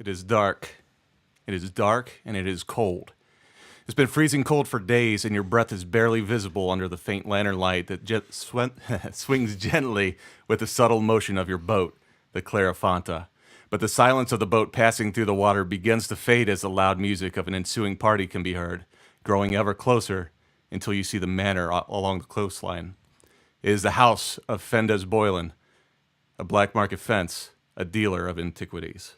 It is dark. It is dark and it is cold. It's been freezing cold for days, and your breath is barely visible under the faint lantern light that swings gently with the subtle motion of your boat, the Clarifanta. But the silence of the boat passing through the water begins to fade as the loud music of an ensuing party can be heard, growing ever closer until you see the manor along the coastline. It is the house of Fendez Boylan, a black market fence, a dealer of antiquities.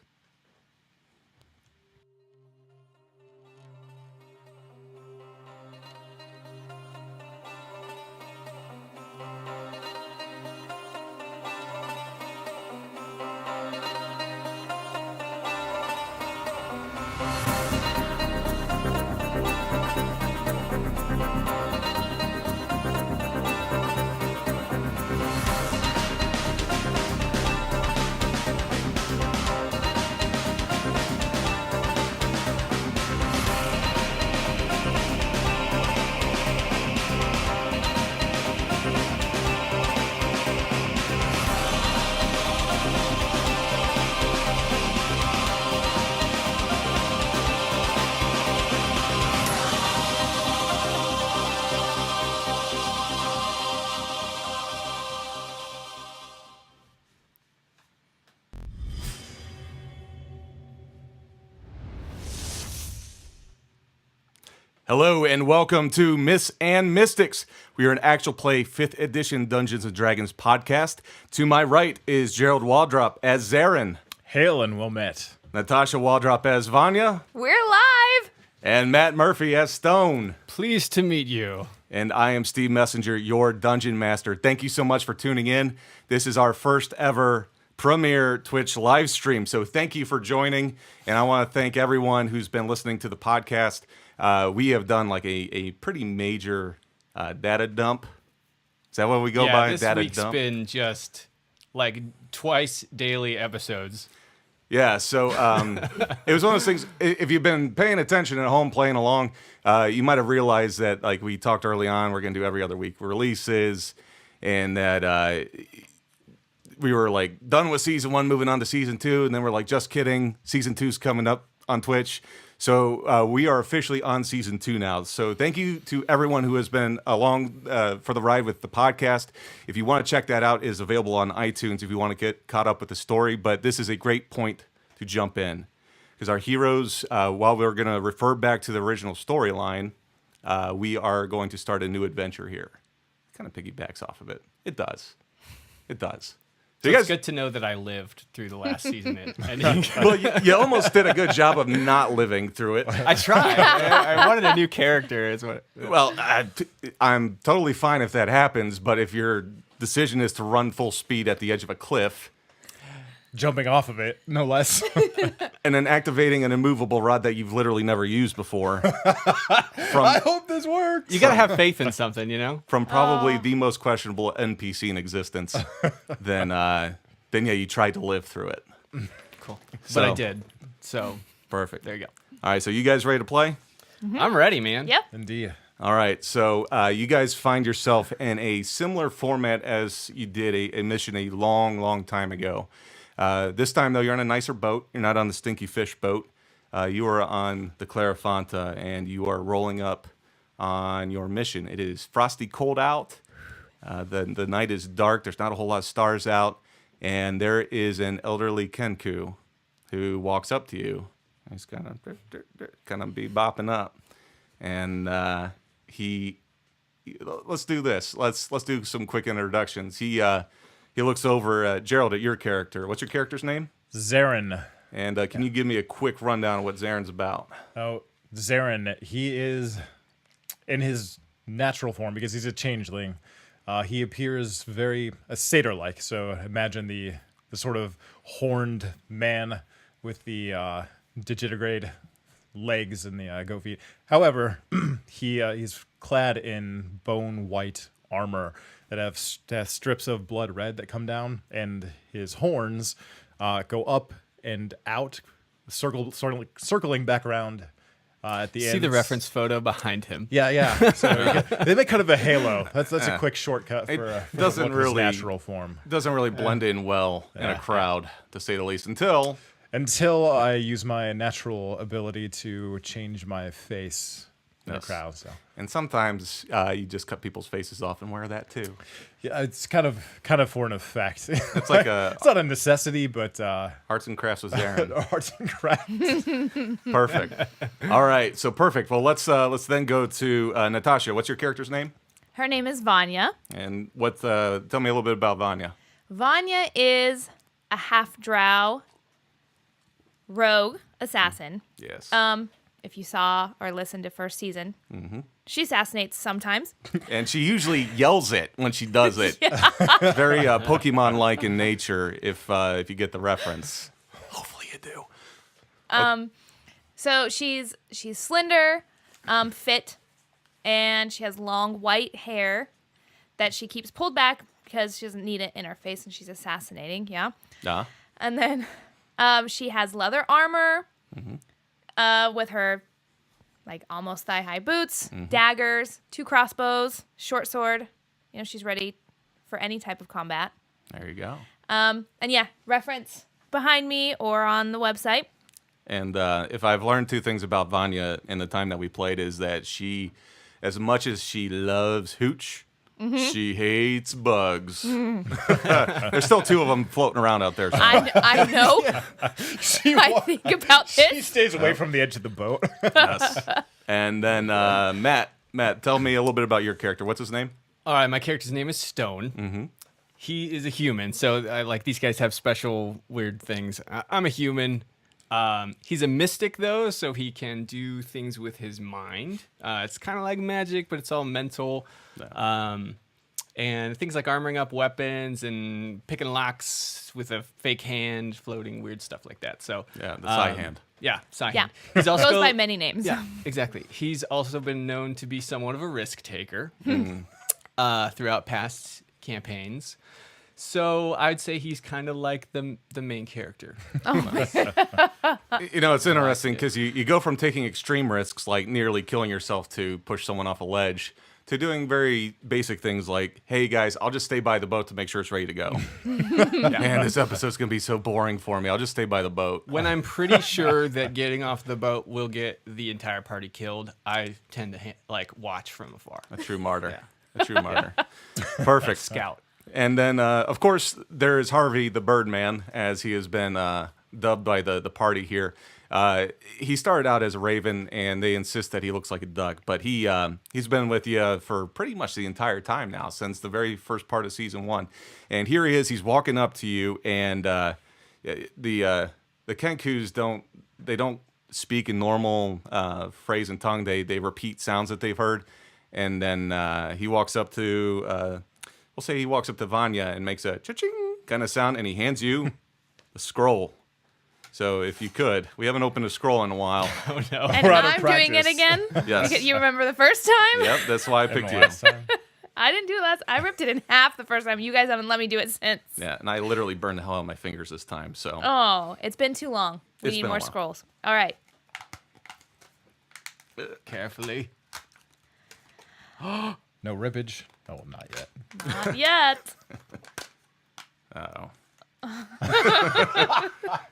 Hello and welcome to Myths and Mystics. We are an actual play 5th edition Dungeons & Dragons podcast. To my right is Gerald Waldrop as Zarin. Hail and well met. Natasha Waldrop as Vanya. We're live! And Matt Murphy as Stone. Pleased to meet you. And I am Steve Messenger, your Dungeon Master. Thank you so much for tuning in. This is our first ever premiere Twitch live stream, so thank you for joining. And I want to thank everyone who's been listening to the podcast. We have done like a pretty major data dump. Is that what we go by? This data week's dump? been just like twice daily episodes. Yeah, so it was one of those things. If you've been paying attention at home, playing along, you might have realized that, like we talked early on, we're going to do every other week releases, and that we were like done with season 1, moving on to season 2, and then we're like, just kidding, season 2's coming up on Twitch. So we are officially on season 2 now. So thank you to everyone who has been along for the ride with the podcast. If you want to check that out, it is available on iTunes if you want to get caught up with the story. But this is a great point to jump in, because our heroes, while we're going to refer back to the original storyline, we are going to start a new adventure here. Kind of piggybacks off of it. It does. It does. So it's good to know that I lived through the last season. Well, you almost did a good job of not living through it. I tried. I wanted a new character. Is what. Well, I'm totally fine if that happens, but if your decision is to run full speed at the edge of a cliff, Jumping off of it, no less. and then activating an immovable rod that you've literally never used before, I hope this works. You gotta have faith in something, you know. from probably the most questionable NPC in existence, then yeah, you tried to live through it. Cool. So- But I did. So Perfect. there you go. All right, so you guys ready to play? I'm ready, man. Yep. Indeed. All right, so you guys find yourself in a similar format as you did a mission a long, long time ago. This time, though, you're on a nicer boat. You're not on the Stinky Fish boat. You are on the Clarifanta, and you are rolling up on your mission. It is frosty cold out. The night is dark. There's not a whole lot of stars out. And there is an elderly Kenku who walks up to you. He's kind of be bopping up. And let's do this. Let's do some quick introductions. He looks over, Gerald, at your character. What's your character's name? Zarin. And can you give me a quick rundown of what Zarin's about? Oh, Zarin, he is in his natural form because he's a changeling. He appears very satyr-like. So imagine the sort of horned man with the digitigrade legs and the goat feet. However, he's clad in bone white armor that have strips of blood red that come down, and his horns go up and out, circling back around at the end. See the reference photo behind him. Yeah. So they make kind of a halo. That's a quick shortcut for doesn't his really- natural form. Doesn't really blend in well in a crowd, to say the least, until until I use my natural ability to change my face in a Yes. crowd. So And sometimes you just cut people's faces off and wear that too. yeah, it's kind of for an effect. It's like a It's not a necessity, but arts and crafts with Darren. arts and crafts. Perfect. All right, so perfect. Well, let's then go to Natasha. What's your character's name? Her name is Vanya. And what? Tell me a little bit about Vanya. Vanya is a half-drow rogue assassin. Yes. If you saw or listened to first season, she assassinates sometimes. And she usually yells it when she does it. Very Pokemon-like in nature. If you get the reference, hopefully you do. So she's slender, fit, and she has long white hair that she keeps pulled back because she doesn't need it in her face, and she's assassinating. Yeah. And then she has leather armor with her like almost thigh-high boots, daggers, 2 crossbows, short sword. You know, she's ready for any type of combat. There you go. And yeah, reference behind me or on the website. And if I've learned 2 things about Vanya in the time that we played is that she, as much as she loves hooch, she hates bugs. There's still 2 of them floating around out there somewhere. I know. I think about She this. stays away from the edge of the boat. Yes. And then Matt, tell me a little bit about your character. What's his name? All right, my character's name is Stone. Mm-hmm. He is a human, so like these guys have special weird things. I'm a human. He's a mystic though, so he can do things with his mind. It's kind of like magic, but it's all mental. And things like armoring up weapons and picking locks with a fake hand, floating weird stuff like that. So Yeah, the Psy hand. Yeah, Psy Yeah. hand. He's also Goes by many names. Yeah, exactly. He's also been known to be somewhat of a risk taker throughout past campaigns. So I'd say he's kind of like the main character. You know, it's interesting because you go from taking extreme risks like nearly killing yourself to push someone off a ledge to doing very basic things like, hey guys, I'll just stay by the boat to make sure it's ready to go. Man, this episode's going to be so boring for me. I'll just stay by the boat. When I'm pretty sure that getting off the boat will get the entire party killed, I tend to watch from afar. A true martyr. A true martyr. Perfect. Scout. And then, of course, there is Harvey the Birdman, as he has been dubbed by the party here. He started out as a raven, and they insist that he looks like a duck. But he's been with you for pretty much the entire time now, since the very first part of season 1. And here he is. He's walking up to you, and the Kenkus don't speak in normal phrase and tongue. They repeat sounds that they've heard, and then he walks up to. We'll say he walks up to Vanya and makes a cha-ching kind of sound, and he hands you a scroll. So if you could, we haven't opened a scroll in a while. Oh no. And We're out of I'm doing it practice. again? Yes. You remember the first time? Yep, that's why I picked you. I didn't do it last. I ripped it in half the first time. You guys haven't let me do it since. Yeah, and I literally burned the hell out of my fingers this time. So Oh, it's been too long. We It's need been a more while. scrolls. All right. Carefully. No rippage. Oh, not yet. Not yet. Uh-oh.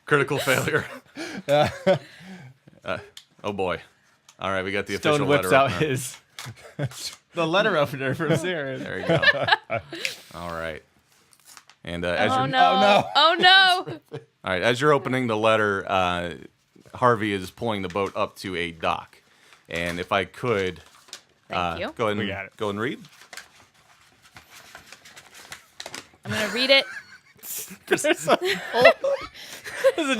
Critical failure. Oh boy. All right, we got the Stone official whips letter out opener. his the letter opener from Sarah. There you go. All right. And as Oh you're no. Oh no. all right, as you're opening the letter, Harvey is pulling the boat up to a dock. And if I could Thank you. go ahead We got and it. go and read. I'm going to read it. There's a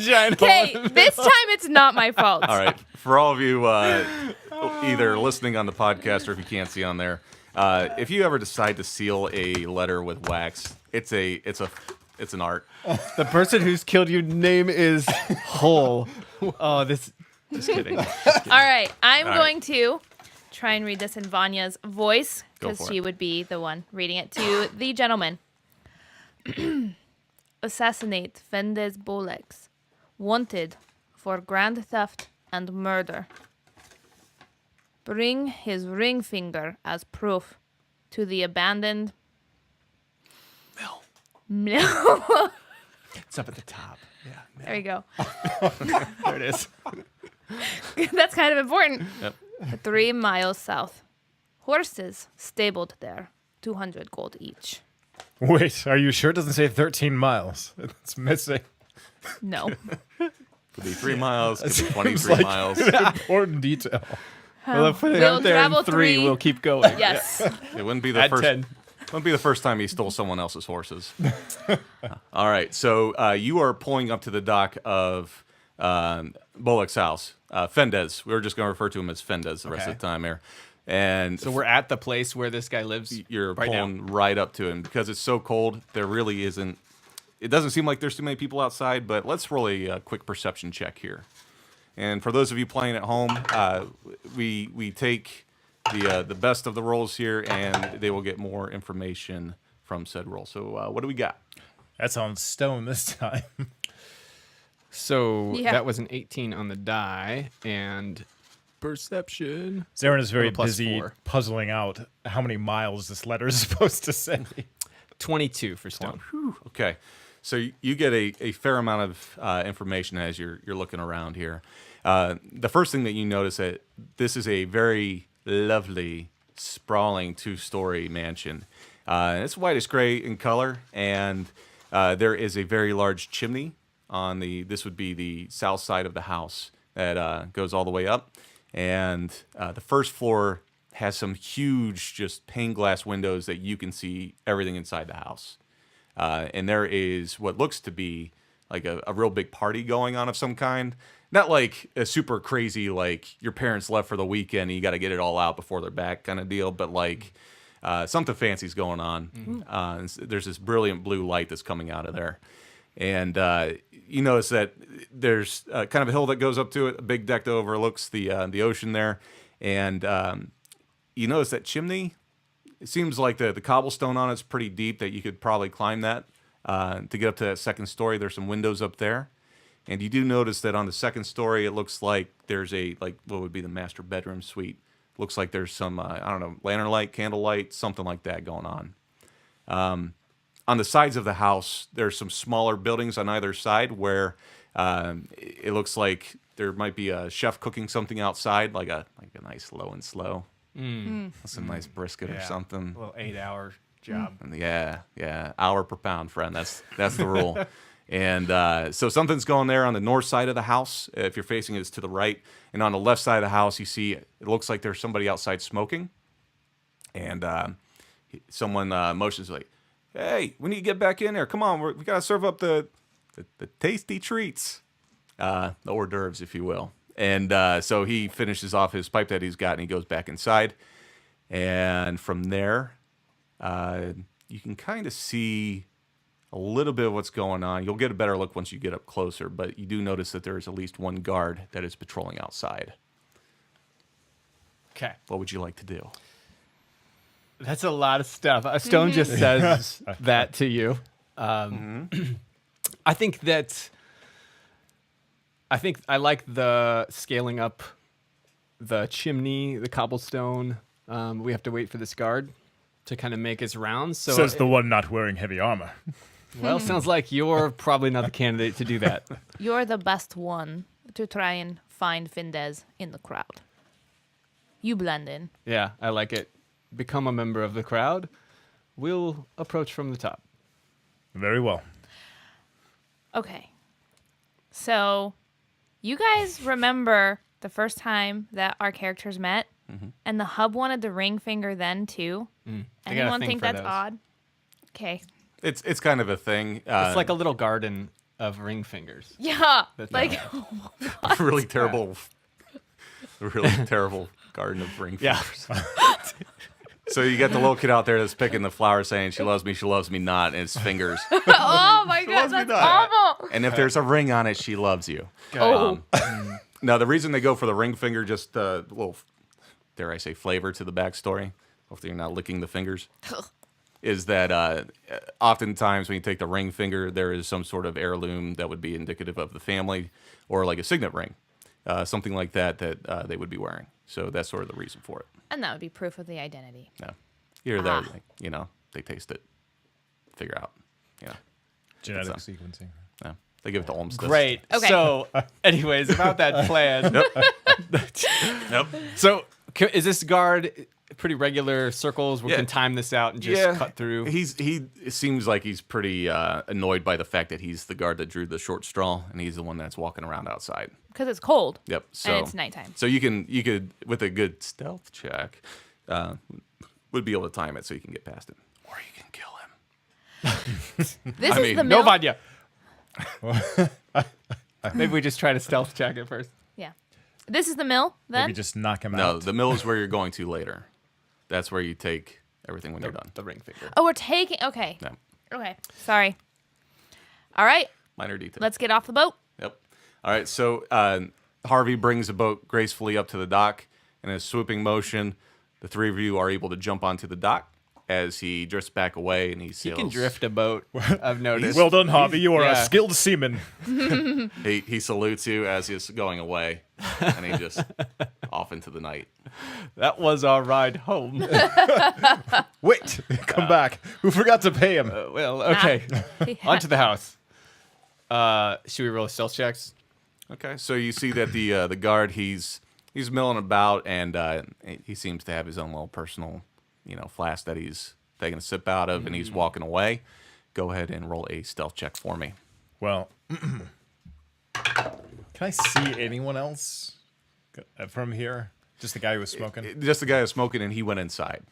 giant hole. Okay, this time it's not my fault. All right. For all of you either listening on the podcast or if you can't see on there, if you ever decide to seal a letter with wax, it's an art. The person who's killed you name is Hole. Oh, this. Just kidding. All right, I'm All right. going to try and read this in Vanya's voice Go because for she it. would be the one reading it to the gentleman. Assassinate Fendes Bolex, wanted for grand theft and murder. Bring his ring finger as proof to the abandoned mill. It's up at the top. There we go. There it is. That's kind of important. Yep. 3 miles south. Horses stabled there. 200 gold each. Wait, are you sure it doesn't say 13 miles? It's missing. No. Could be 3 miles. Could be 23 like- miles. Important detail. Well, if they We'll aren't there in travel 3, 3. we'll keep going. Yes. It wouldn't be the Add first. 10. Wouldn't be the first time he stole someone else's horses. All right, so you are pulling up to the dock of Bullock's house, Fendez. We were just going to refer to him as Fendez the rest of the time here, and So we're at the place where this guy lives. you're right now. pulling right up to him because it's so cold. There really isn't. It doesn't seem like there's too many people outside, but let's roll a quick perception check here. And for those of you playing at home, we take the best of the rolls here, and they will get more information from said roll. So what do we got? That's on stone this time. So Yeah. that was an 18 on the die, and perception. Zarin is very Plus busy 4. puzzling out how many miles this letter is supposed to say. 22 for stone. Okay, so you get a fair amount of information as you're looking around here. The first thing that you notice that this is a very lovely, sprawling 2-story mansion. It's whitish gray in color, and there is a very large chimney on this would be the south side of the house that goes all the way up. And the first floor has some huge, just pane glass windows that you can see everything inside the house. And there is what looks to be like a real big party going on of some kind. Not like a super crazy, like your parents left for the weekend and you got to get it all out before they're back kind of deal, but like something fancy's going on. There's this brilliant blue light that's coming out of there. And you notice that there's kind of a hill that goes up to it, a big deck that overlooks the ocean there. And you notice that chimney, it seems like the cobblestone on it's pretty deep that you could probably climb that to get up to that second story. There's some windows up there. And you do notice that on the second story, it looks like there's what would be the master bedroom suite. Looks like there's some, I don't know, lantern light, candle light, something like that going on. On the sides of the house, there's some smaller buildings on either side where it looks like there might be a chef cooking something outside, like a nice low and slow. Some nice brisket or something. A little 8-hour job. And yeah, hour per pound, friend. That's the rule. And so something's going there on the north side of the house. If you're facing it, it's to the right. And on the left side of the house, you see it looks like there's somebody outside smoking. And someone motions like, "Hey, we need to get back in there. Come on, we got to serve up the tasty treats, the hors d'oeuvres, if you will." And so he finishes off his pipe that he's got, and he goes back inside. And from there, you can kind of see a little bit of what's going on. You'll get a better look once you get up closer, but you do notice that there is at least one guard that is patrolling outside. Okay. What would you like to do? That's a lot of stuff. Stone just says that to you. I think I like the scaling up the chimney, the cobblestone. We have to wait for this guard to kind of make his rounds. So Says the one not wearing heavy armor. well, sounds like you're probably not the candidate to do that. You're the best one to try and find Findez in the crowd. You blend in. Yeah, I like it. Become a member of the crowd. We'll approach from the top. Very well. Okay. So, you guys remember the first time that our characters met? And the hub wanted the ring finger then, too? I got a Anyone thing think for that's those. odd? Okay. It's kind of a thing. It's like a little garden of ring fingers. Yeah. That's Like, really terrible garden of ring Yeah. fingers. So you got the little kid out there that's picking the flower saying she loves me not, and it's fingers. oh my God, loves me that's not. awful. And if there's a ring on it, she loves you. Oh. Now, the reason they go for the ring finger, just a little, dare I say, flavor to the backstory, hopefully you're not licking the fingers, is that oftentimes when you take the ring finger, there is some sort of heirloom that would be indicative of the family, or like a signet ring, something like that they would be wearing. So that's sort of the reason for it. And that would be proof of the identity. No, you're there, they taste it, figure out, Genetic It's, sequencing. no. They give it to Olmsted. Great. Okay. So, anyways, about that plan. Yep. So, is this guard pretty regular circles? We Yeah. can time this out and just cut through. He seems like he's pretty annoyed by the fact that he's the guard that drew the short straw, and he's the one that's walking around outside. Because it's cold. Yep. So And it's nighttime. So you could with a good stealth check, would be able to time it so you can get past him, or you can kill him. This I is mean, the No, mill. Vanya. Maybe we just try to stealth check it first. Yeah. This is the mill, then? Maybe just knock him No, out. the mill is where you're going to later. That's where you take everything when you're done. The ring finger. Oh, we're taking... Okay. No, Okay. Sorry. All right. minor detail. Let's get off the boat. Yep. All right. So Harvey brings the boat gracefully up to the dock. In a swooping motion, the three of you are able to jump onto the dock as he drifts back away and he You sails. can drift a boat. I've noticed. Well done, Harvey. You are yeah. a skilled seaman. He salutes you as he's going away, and he just off into the night. That was our ride home. Wait, come back. Who forgot to pay him? Well, okay. Yeah. On to the house. Should we roll stealth checks? Okay. So you see that the guard he's milling about, and he seems to have his own little personal, flask that he's taking a sip out of, and he's walking away. Go ahead and roll a stealth check for me. Well, can I see anyone else from here? Just the guy who was smoking? Just the guy who's smoking, and he went inside.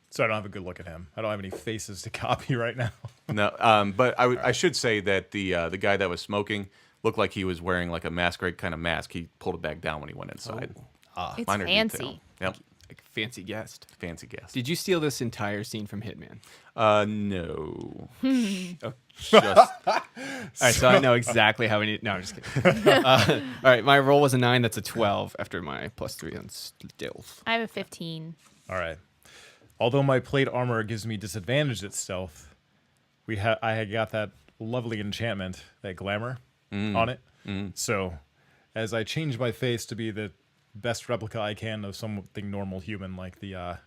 So I don't have a good look at him. I don't have any faces to copy right now. No, but I should say that the guy that was smoking looked like he was wearing like a masquerade kind of mask. He pulled it back down when he went inside. It's Minor fancy. detail. Yep, Like fancy guest. fancy guess. Did you steal this entire scene from Hitman? No. Oh. Just All right, so I know exactly how we need. No, I'm just kidding. All right, my roll was a 9. That's a 12 after my +3 on stealth. I have a 15. All right. Although my plate armor gives me disadvantage at stealth, I had got that lovely enchantment, that glamour on it. So as I change my face to be the best replica I can of something normal human like the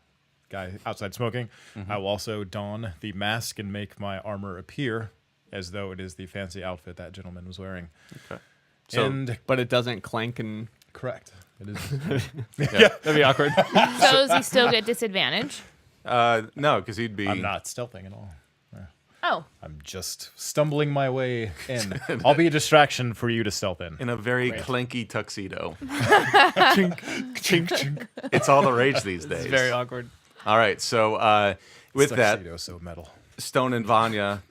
guy outside smoking, I will also don the mask and make my armor appear as though it is the fancy outfit that gentleman was wearing. okay. So And But it doesn't clank and. correct. It is. That'd be awkward. So does he still get disadvantage? no, because he'd be. I'm not stealthing at all. Oh. I'm just stumbling my way in. I'll be a distraction for you to stealth in. in a very clanky tuxedo. Chink, chink. It's all the rage these days. It's very awkward. All right. So with that, Tuxedo, so metal. Stone and Vanya,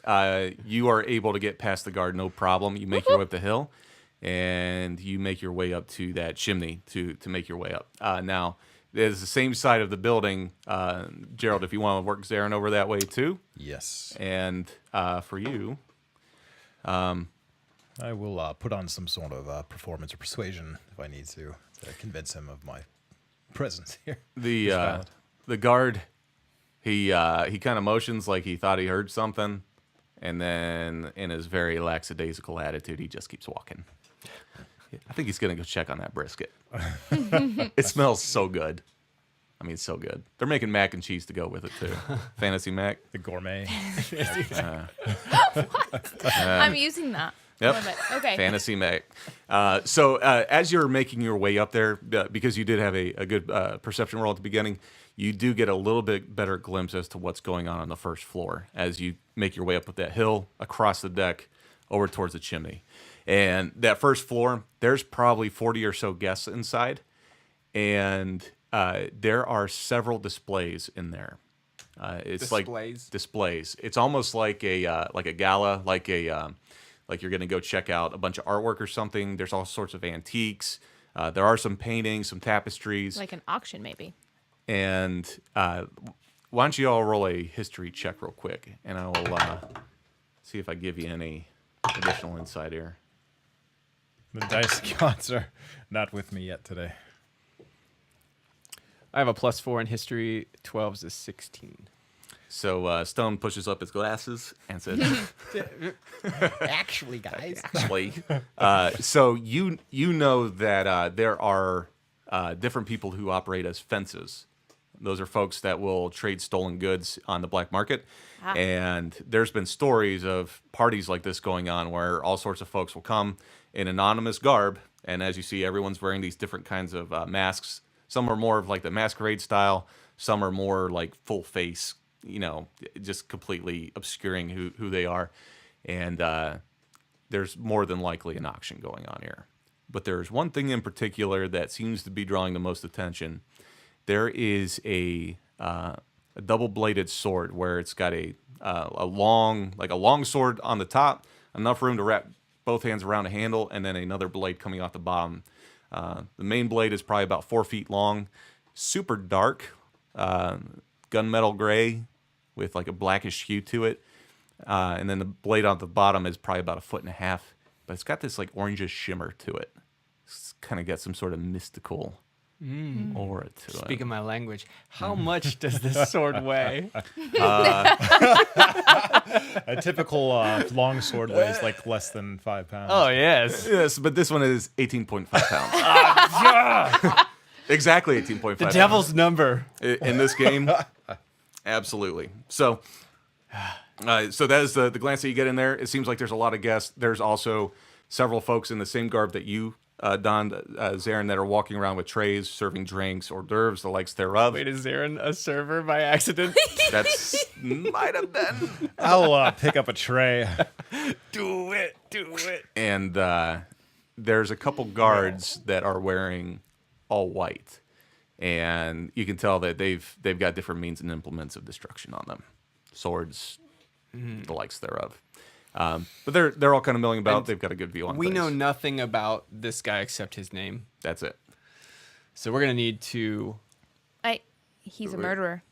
you are able to get past the guard, no problem. You make your way up the hill, and you make your way up to that chimney to make your way up. Now, there's the same side of the building. Gerald, if you want to work Zarin over that way too. Yes. And for you, I will put on some sort of performance or persuasion if I need to convince him of my presence here. the guard, he kind of motions like he thought he heard something, and then in his very lackadaisical attitude, he just keeps walking. I think he's gonna go check on that brisket. It smells so good. I mean, so good. They're making mac and cheese to go with it too. Fantasy mac. The gourmet. I'm using that. Yep. Love it. Okay. Fantasy Mac. So as you're making your way up there, because you did have a good perception roll at the beginning, you do get a little bit better glimpse as to what's going on the first floor as you make your way up that hill, across the deck, over towards the chimney. And that first floor, there's probably 40 or so guests inside, and there are several displays in there. It's Displays? like displays. It's almost like a gala, like you're going to go check out a bunch of artwork or something. There's all sorts of antiques. There are some paintings, some tapestries. Like an auction, maybe. And why don't you all roll a history check real quick, and I will see if I give you any additional insight here. The dice gods are not with me yet today. I have a +4 in history. 12's a 16. So Stone pushes up his glasses and says, Actually, guys. actually. So you know that there are different people who operate as fences Those are folks that will trade stolen goods on the black market. And there's been stories of parties like this going on where all sorts of folks will come in anonymous garb. And as you see, everyone's wearing these different kinds of masks. Some are more of like the masquerade style. Some are more like full face, just completely obscuring who they are. And there's more than likely an auction going on here. But there's one thing in particular that seems to be drawing the most attention. There is a double-bladed sword where it's got a long sword on the top, enough room to wrap both hands around a handle, and then another blade coming off the bottom. The main blade is probably about 4 feet long, super dark, gunmetal gray with like a blackish hue to it. And then the blade on the bottom is probably about 1.5 feet, but it's got this like orangish shimmer to it. It's kind of got some sort of mystical aura to it. Speaking my language, how much does this sword weigh? A typical long sword weighs like less than 5 pounds. Oh, yes. Yes, but this one is 18.5 pounds. Exactly 18.5 The pounds. devil's number. In this game. Absolutely. So that is the glance that you get in there. It seems like there's a lot of guests. There's also several folks in the same garb that you donned, Zarin, that are walking around with trays, serving drinks, hors d'oeuvres, the likes thereof. Wait, is Zarin a server by accident? That's might have been. I'll pick up a tray. Do it. And there's a couple guards that are wearing all white, and you can tell that they've got different means and implements of destruction on them, swords, the likes thereof. But they're all kind of milling about. And they've got a good view on We things. know nothing about this guy except his name. That's it. So we're going to need to... He's a murderer.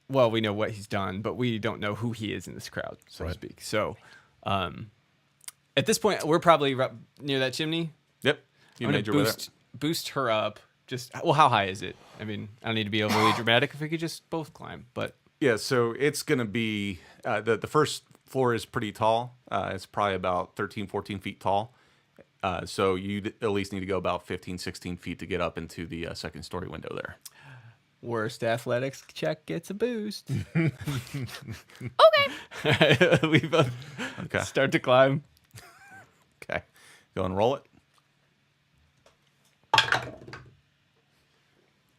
Well, we know what he's done, but we don't know who he is in this crowd, so to speak. So at this point, we're probably near that chimney. Yep. You I'm made going your way to boost her up. How high is it? I mean, I don't need to be overly dramatic if we could just both climb, but... Yeah, so it's going to be... the first floor is pretty tall. It's probably about 13, 14 feet tall. So you at least need to go about 15, 16 feet to get up into the second story window there. Worst athletics check gets a boost. Okay. We both Okay. start to climb. Okay. Go and roll it.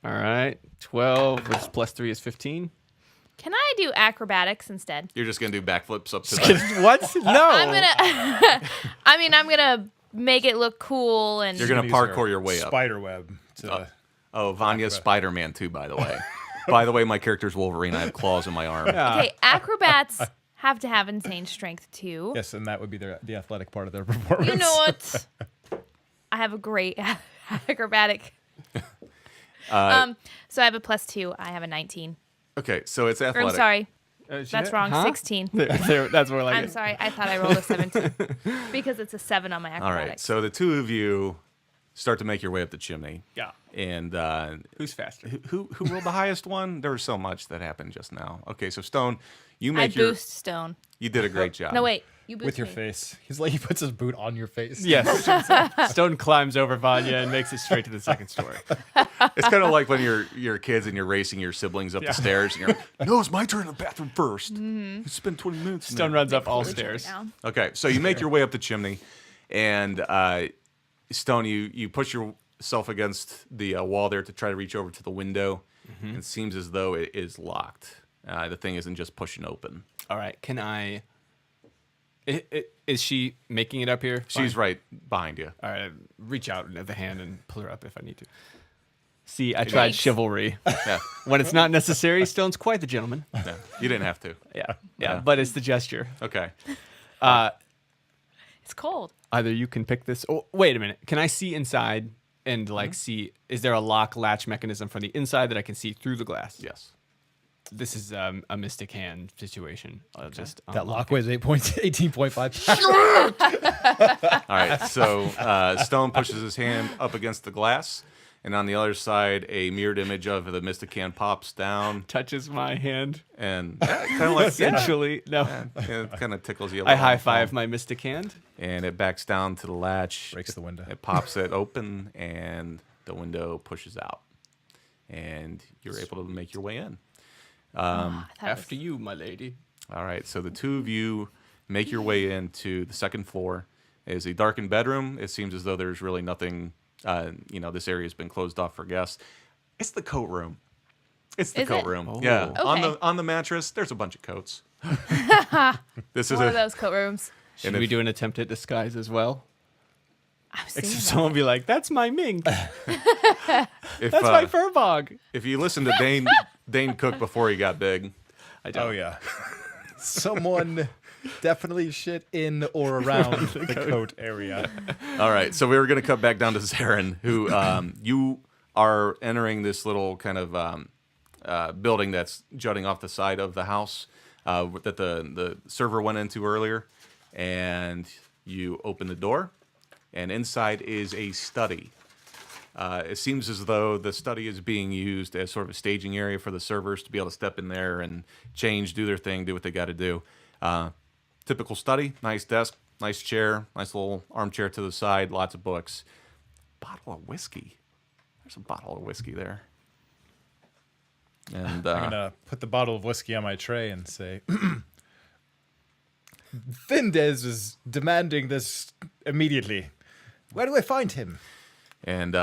All right. 12, which plus 3 is 15. Can I do acrobatics instead? You're just going to do backflips up to the... What? No. I'm gonna make it look cool and. You're going to Use her parkour your way up. Spider web. Oh, Vanya's Spider-Man too, by the way. By the way, my character's Wolverine. I have claws in my arm. Okay, acrobats have to have insane strength too. Yes, and that would be the athletic part of their performance. You know what? I have a great acrobatic. So I have a +2. I have a 19. Okay, so it's Or, athletic. I'm sorry. That's wrong. Huh? 16. That's more like I'm it. sorry. I thought I rolled a 17 because it's a 7 on my All acrobatics. right, so the two of you start to make your way up the chimney. Yeah. And Who's faster? who rolled the highest one? There was so much that happened just now. Okay, so Stone, you I make your... boost Stone. You did a great job. No, wait. You boost With your me. face. He's like, he puts his boot on your face. Yes. Stone climbs over Vanya and makes it straight to the second story. It's kind of like when you're kids and you're racing your siblings up the stairs. And you're like, no, it's my turn in the bathroom first. It's been 20 minutes. Stone now." runs up all Put your stairs. down. Okay, so you make your way up the chimney, and Stone, you push yourself against the wall there to try to reach over to the window. It seems as though it is locked. The thing isn't just pushing open. All right. Can I... Is she making it up here? She's Fine. right behind you. All right. Reach out of the hand and pull her up if I need to. See, I tried Thanks. chivalry. Yeah, When it's not necessary, Stone's quite the gentleman. yeah. You didn't have to. Yeah. Yeah. But it's the gesture. Okay. It's cold. Either you can pick this. Oh, wait a minute. Can I see inside and see? Is there a lock latch mechanism from the inside that I can see through the glass? Yes. This is a mystic hand situation. I'll just That unlock lock weighs 18.5. All right. So Stone pushes his hand up against the glass, and on the other side, a mirrored image of the Mystic Hand pops down, touches my hand. and kind of like Essentially, no. it kind of tickles you. A I little. high five my mystic hand. And it backs down to the latch. Breaks the window. It pops it open, and the window pushes out. and you're able to make your way in. I thought it After you, my lady. All right, so the two of you make your way into the second floor. It is a darkened bedroom. It seems as though there's really nothing. This area has been closed off for guests. It's the coat room. It's the Is coat it? room. Oh. Yeah, Okay. on the mattress, there's a bunch of coats. This is one of those coat rooms. Should And we if- do an attempt at disguise as well? I was thinking Except that. someone be like, "That's my mink. if That's my furbog." if you listen to Dane Cook before he got big, I don't. Oh yeah. Someone definitely shit in or around the coat area. all right. So we were gonna cut back down to Zarin, who you are entering this little kind of building that's jutting off the side of the house that the server went into earlier, and you open the door, and inside is a study. It seems as though the study is being used as sort of a staging area for the servers to be able to step in there and change, do their thing, do what they got to do. Typical study, nice desk, nice chair, nice little armchair to the side, lots of books. Bottle of whiskey. There's a bottle of whiskey there. And I'm gonna put the bottle of whiskey on my tray and say, Vindez is demanding this immediately. Where do I find him? And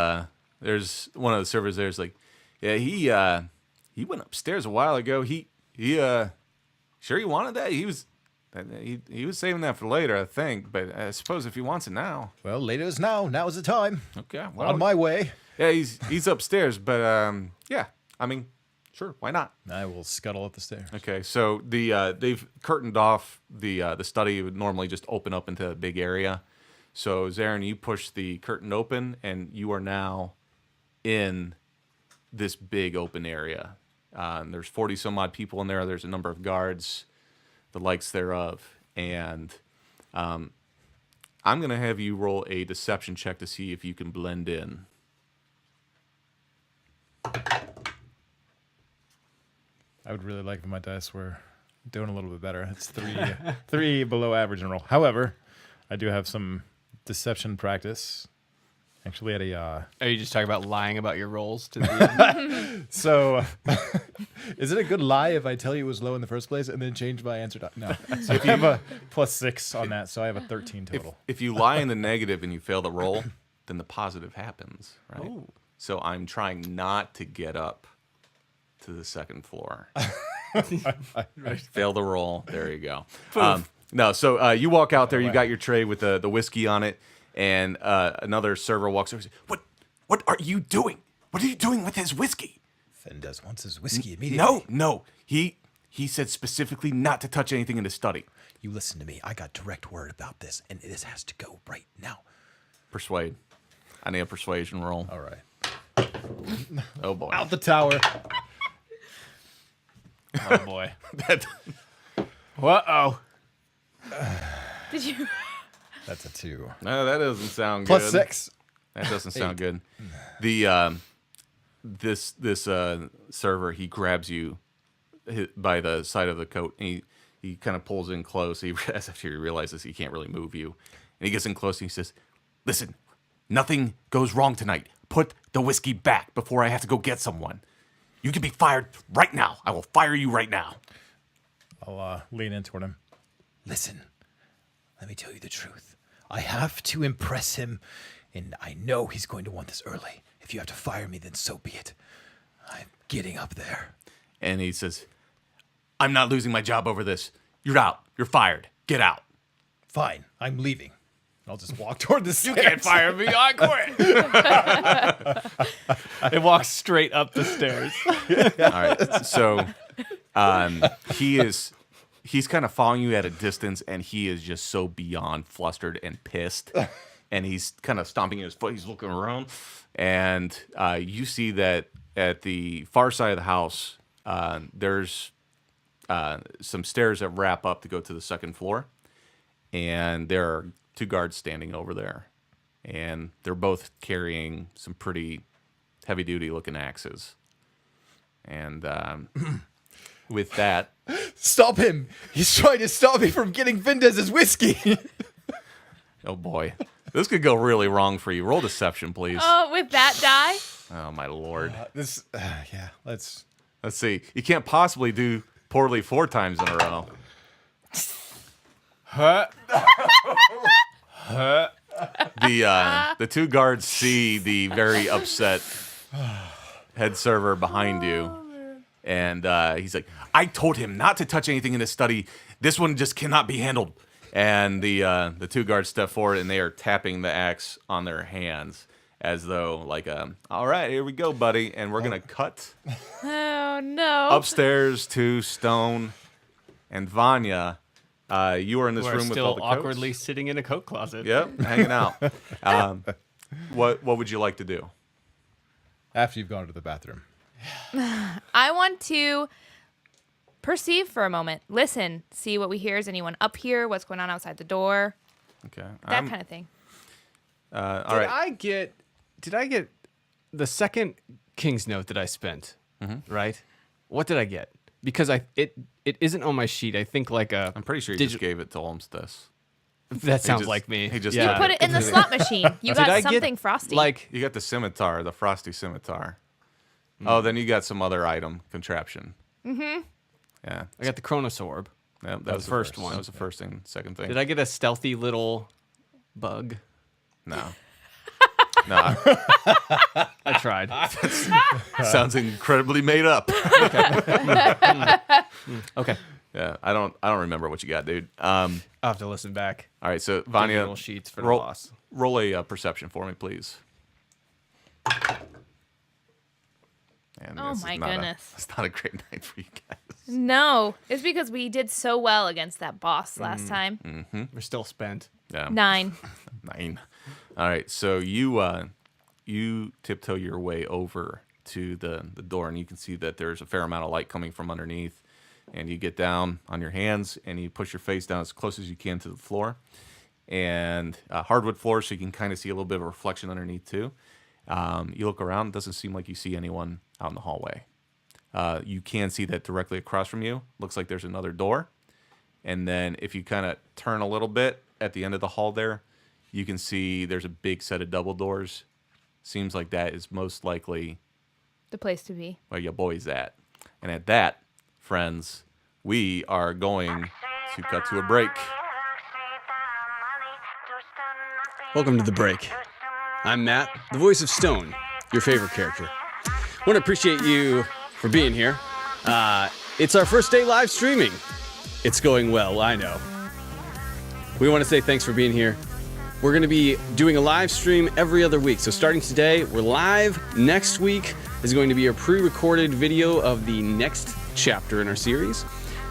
there's one of the servers there's like, yeah, he went upstairs a while ago. He sure he wanted that. He was saving that for later, I think. But I suppose if he wants it now, Well, later is now. Now is the time. okay. Well, On my way. yeah, he's upstairs. But yeah, I mean, sure, why not? I will scuttle up the stairs. Okay, so they've curtained off the study. It would normally just open up into a big area. So Zarin, you push the curtain open, and you are now in this big open area. There's 40 some odd people in there. There's a number of guards, the likes thereof, and I'm gonna have you roll a deception check to see if you can blend in. I would really like if my dice were doing a little bit better. It's three below average in roll. However, I do have some deception practice. Actually, at a Are you just talking about lying about your rolls to the so. Is it a good lie if I tell you it was low in the first place and then change my answer to no? So if you have a +6 on that, so I have a 13 total. If you lie in the negative and you fail the roll, then the positive happens, right? Ooh. So I'm trying not to get up to the second floor. Fail the roll. There you go. No, so you walk out there. You got your tray with the whiskey on it, and another server walks over. And says, What are you doing? What are you doing with his whiskey? Fendez wants his whiskey immediately. No. He said specifically not to touch anything in the study. You listen to me. I got direct word about this, and this has to go right now. Persuade. I need a persuasion roll. All right. Oh boy. Out the tower. Oh boy. That- Uh-oh. Did you? That's a 2. no, that doesn't sound good. +6. That doesn't sound good. The this server, he grabs you by the side of the coat, and he kind of pulls in close. As after he realizes he can't really move you, and he gets in close and he says, "Listen, nothing goes wrong tonight. Put the whiskey back before I have to go get someone. You can be fired right now. I will fire you right now." I'll lean in toward him. Listen, let me tell you the truth. I have to impress him, and I know he's going to want this early. If you have to fire me, then so be it. I'm getting up there. And he says, "I'm not losing my job over this. You're out. You're fired. Get out." Fine, I'm leaving. I'll just walk toward the stairs. You can't fire me. I quit. It walks straight up the stairs. All right. So he's kind of following you at a distance, and he is just so beyond flustered and pissed. And he's kind of stomping his foot. He's looking around, and you see that at the far side of the house, there's some stairs that wrap up to go to the second floor, and there are 2 guards standing over there, and they're both carrying some pretty heavy-duty looking axes. And with that, Stop him! He's trying to stop me from getting Vindez's whiskey. oh boy, This could go really wrong for you. Roll deception, please. Oh, with that die? Oh my lord. Yeah, let's. Let's see. You can't possibly do poorly 4 times in a row. The 2 guards see the very upset head server behind you, and he's like, "I told him not to touch anything in this study. This one just cannot be handled." And the 2 guards step forward, and they are tapping the axe on their hands as though, like, "All right, here we go, buddy," and we're gonna cut Oh, no. upstairs to Stone and Vanya. You are in this We're room with still all the coats. awkwardly sitting in a coat closet. Yep, hanging out. What would you like to do? After you've gone to the bathroom. I want to perceive for a moment. Listen, see what we hear. Is anyone up here? What's going on outside the door? Okay. That kind of thing. All right. Did I get the second King's note that I spent? Right? What did I get? Because it isn't on my sheet. I think like a. I'm pretty sure you just gave it to Olmsted. That sounds just- like me. he just You Yeah. put it in the slot machine. You Did I got get, something frosty. Like You got the scimitar, the frosty scimitar. Oh, then you got some other item contraption. Mm-hmm. Yeah. I got the Chronos Orb. Yeah, that the was first the one. That was the first thing. Second thing. Did I get a stealthy little bug? No. No. I tried. Sounds incredibly made up. Okay. Yeah, I don't remember what you got, dude. I'll have to listen back. All right, so Vanya, Little sheets for the roll, boss. roll a perception for me, please. Man, Oh this is my not goodness. It's not a great night for you guys. No, it's because we did so well against that boss last time. We're still spent. Yeah. 9. 9. All right, so you tiptoe your way over to the door, and you can see that there's a fair amount of light coming from underneath. And you get down on your hands, and you push your face down as close as you can to the floor. And hardwood floor, so you can kind of see a little bit of a reflection underneath too. You look around; it doesn't seem like you see anyone out in the hallway. You can see that directly across from you looks like there's another door. And then if you kind of turn a little bit at the end of the hall there, you can see there's a big set of double doors. Seems like that is most likely The place to be. where your boy's at. And at that, friends, we are going to cut to a break. Welcome to The Break. I'm Matt, the voice of Stone, your favorite character. I want to appreciate you for being here. It's our first day live streaming. It's going well, I know. We want to say thanks for being here. We're going to be doing a live stream every other week. So starting today, we're live. Next week is going to be a pre-recorded video of the next chapter in our series,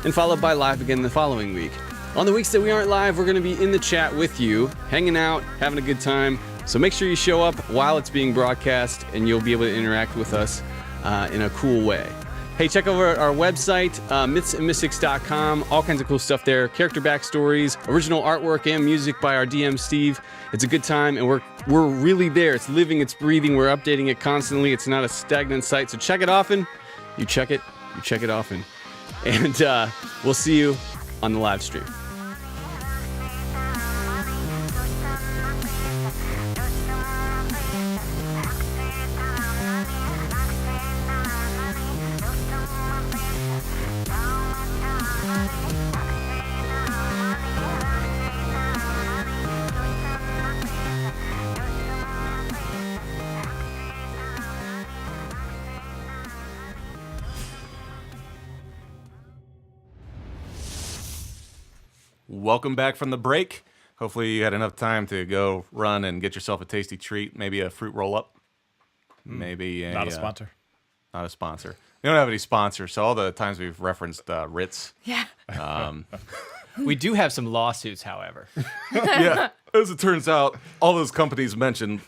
and followed by live again the following week. On the weeks that we aren't live, we're going to be in the chat with you, hanging out, having a good time. So make sure you show up while it's being broadcast, and you'll be able to interact with us in a cool way. Hey, check over our website, mythsandmystics.com. All kinds of cool stuff there. Character backstories, original artwork, and music by our DM, Steve. It's a good time, and we're really there. It's living, it's breathing. We're updating it constantly. It's not a stagnant site, so check it often. You check it often. And we'll see you on the live stream. Welcome back from the break. Hopefully you had enough time to go run and get yourself a tasty treat, maybe a fruit roll-up, maybe Not a sponsor. Not a sponsor. We don't have any sponsors, so all the times we've referenced Ritz. Yeah. We do have some lawsuits, however. Yeah, as it turns out, all those companies mentioned.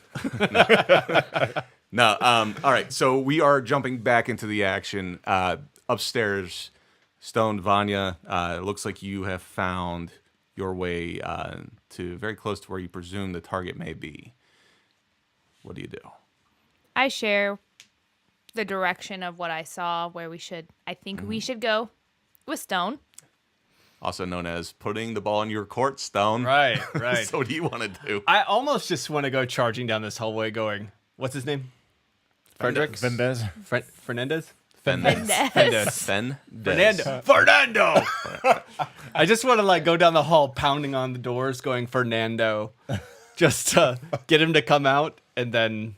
No. All right, so we are jumping back into the action. Upstairs, Stone, Vanya, it looks like you have found your way to very close to where you presume the target may be. What do you do? I share the direction of what I saw, where I think we should go with Stone. also known as putting the ball in your court, Stone. Right, right. So what do you want to do? I almost just want to go charging down this hallway going, what's his name? Frederick? Vendez. Fernandez? Fernandez. Fernando. Fernando! I just want to like go down the hall pounding on the doors going, Fernando, just to get him to come out, and then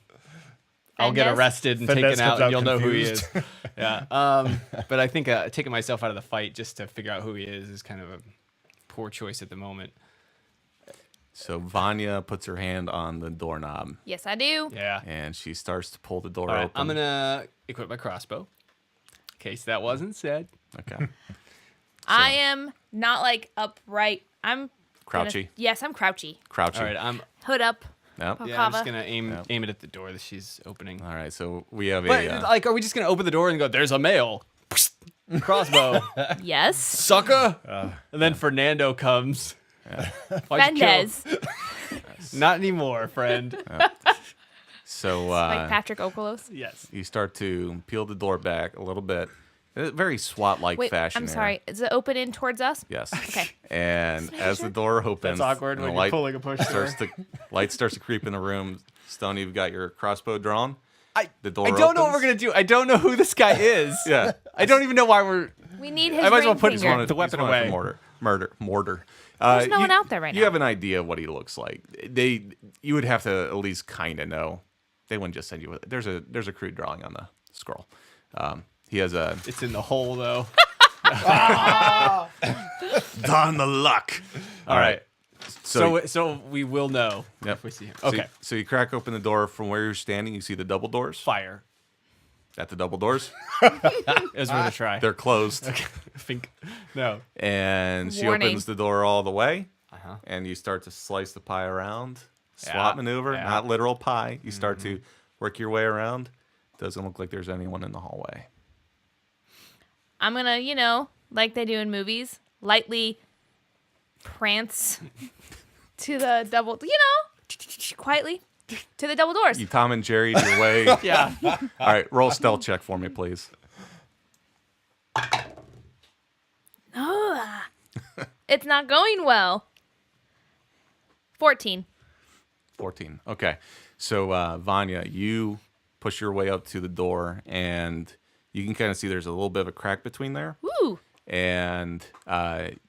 I'll get Fernandez? arrested and Fernandez taken out, comes and out you'll know who he confused. is. Yeah. But I think taking myself out of the fight just to figure out who he is kind of a poor choice at the moment. So Vanya puts her hand on the doorknob, Yes, I do. Yeah. and she starts to pull the door All right, open. I'm gonna equip my crossbow. In case that wasn't said. Okay. I am not like upright. I'm Crouchy. Yes, I'm crouchy. Crouching. All right, I'm Hood up. Yep. yeah, I'm just Kava. gonna aim Yep. it at the door that she's opening. All right. So we have But a. like, are we just gonna open the door and go, "There's a male"? Crossbow, Yes. sucker. And then Fernando comes. Why'd you kill- Fendez. Not anymore, friend. so Like Patrick Okolos. Yes. you start to peel the door back a little bit, in a very SWAT-like Wait, fashion. I'm here. sorry. Is it open in towards us? Yes. Okay. And as the door opens, That's awkward and when the you're pulling a push starts to light starts to creep in the room. Stone, you've got your crossbow drawn. I The door I don't know what we're opens. gonna do. I don't know who this guy is. Yeah. I don't even know why we're. We need his I might as well ring put his finger. one- the weapon He's wanted away. for mortar. There's no one out there right You now. have an idea of what he looks like. You would have to at least kind of know. They wouldn't just send you. There's a crude drawing on the scroll. He has a It's in the hole though. darn the luck. All right. So, So we will know yep. if we see him. So- Okay. So you crack open the door from where you're standing. You see the double doors. Fire. At the double doors, It was worth a try. they're closed. Think. No. And she Warning. opens the door all the way, Uh-huh. and you start to slice the pie around. Yeah, SWAT maneuver, yeah. not literal pie. You start to work your way around. Doesn't look like there's anyone in the hallway. I'm gonna, like they do in movies, lightly prance to the double, quietly to the double doors. You Tom and Jerry your way. Yeah. All right, roll stealth check for me, please. It's not going well. 14. 14. Okay. So, Vanya, you push your way up to the door, and you can kind of see there's a little bit of a crack between there. Woo! And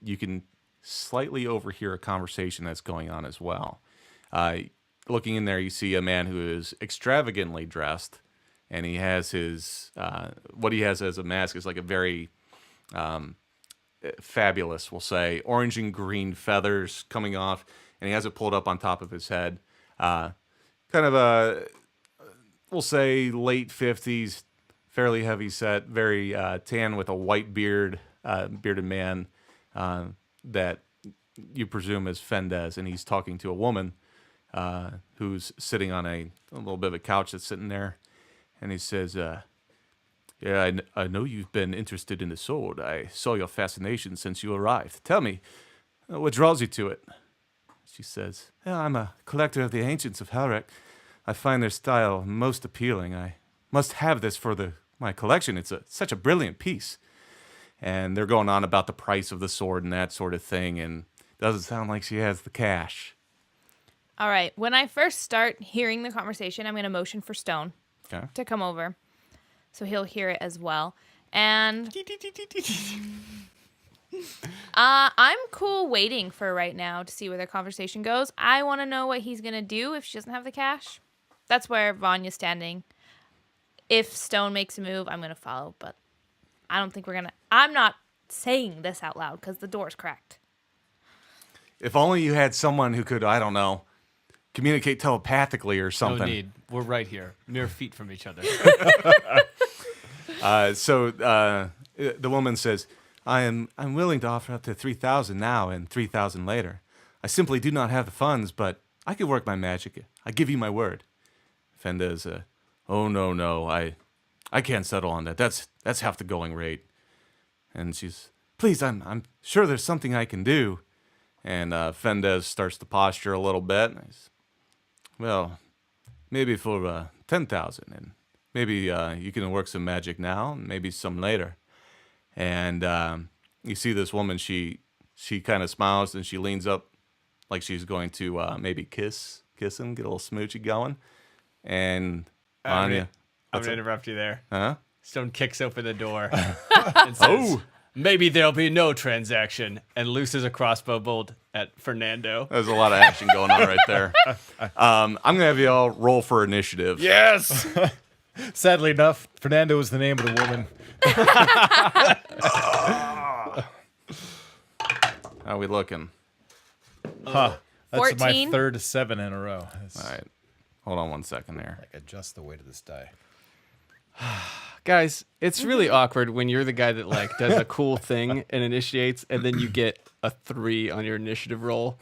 you can slightly overhear a conversation that's going on as well. Looking in there, you see a man who is extravagantly dressed, and he has his what he has as a mask is like a very fabulous, we'll say, orange and green feathers coming off, and he has it pulled up on top of his head. Kind of a, we'll say, late 50s, fairly heavy set, very tan with a white beard, bearded man that you presume is Fendez, and he's talking to a woman who's sitting on a little bit of a couch that's sitting there, and he says, yeah, I know you've been interested in the sword. I saw your fascination since you arrived. Tell me, what draws you to it? She says, I'm a collector of the ancients of Halrek. I find their style most appealing. I must have this for my collection. It's such a brilliant piece. And they're going on about the price of the sword and that sort of thing, and doesn't sound like she has the cash. All right. When I first start hearing the conversation, I'm going to motion for Stone Okay. to come over so he'll hear it as well. And I'm cool waiting for right now to see where their conversation goes. I want to know what he's going to do if she doesn't have the cash. That's where Vanya's standing. If Stone makes a move, I'm going to follow, but I don't think we're going to. I'm not saying this out loud because the door's cracked. If only you had someone who could, I don't know, communicate telepathically or No something. need. We're right here, mere feet from each other. So the woman says, I'm willing to offer up to 3,000 now and 3,000 later. I simply do not have the funds, but I could work my magic. I give you my word. Fendez, oh no, I can't settle on that. That's half the going rate. And she's, please, I'm sure there's something I can do. And Fendez starts to posture a little bit. And he's, well, maybe for 10,000, and maybe you can work some magic now, and maybe some later. And you see this woman, she she kind of smiles and she leans up like she's going to maybe kiss him, get a little smoochy going. And Vanya, I'm gonna interrupt you there. huh? Stone kicks open the door and says, "Maybe there'll be no transaction," and looses a crossbow bolt at Fernando. There's a lot of action going on right there. I'm gonna have you all roll for initiative. Yes. Sadly enough, Fernando is the name of the woman. How are we looking? Huh. That's 14. my third 7 in a row. It's All right. Hold on one second there. Like adjust the weight of this die. Guys, it's really awkward when you're the guy that like does a cool thing and initiates, and then you get a 3 on your initiative roll.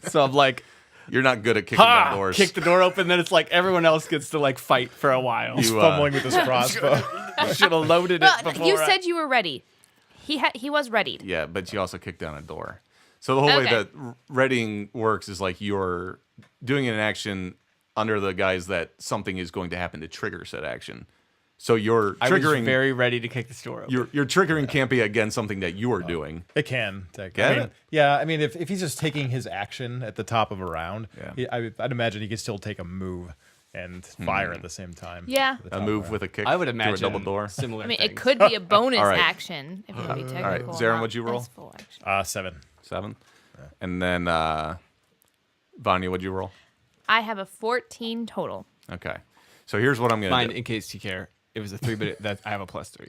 So I'm like, You're not good at kicking down doors. kick the door open, then it's like everyone else gets to like fight for a while. You, fumbling with his crossbow. Should have loaded it before. You said you were ready. He was readied. Yeah, but you also kick down a door. So the whole way Okay. that readying works is like you're doing an action under the guise that something is going to happen to trigger said action. So you're I was triggering. very ready to kick this door open. Your triggering can't be against something that you are doing. It can. Technically. Can I mean, it? yeah, I mean, if he's just taking his action at the top of a round, Yeah. I'd imagine he could still take a move and fire at the same time. Yeah. at the A top move round. with a kick I would through imagine a double door. similar. I mean, it things. could be a bonus All right. action if you want to be technical. Zarin, not what'd you roll? as full action. 7. 7. And then Vanya, what'd you roll? I have a 14 total. Okay. So here's what I'm gonna Mine, do. in case you care, it was a 3, but that I have a +3,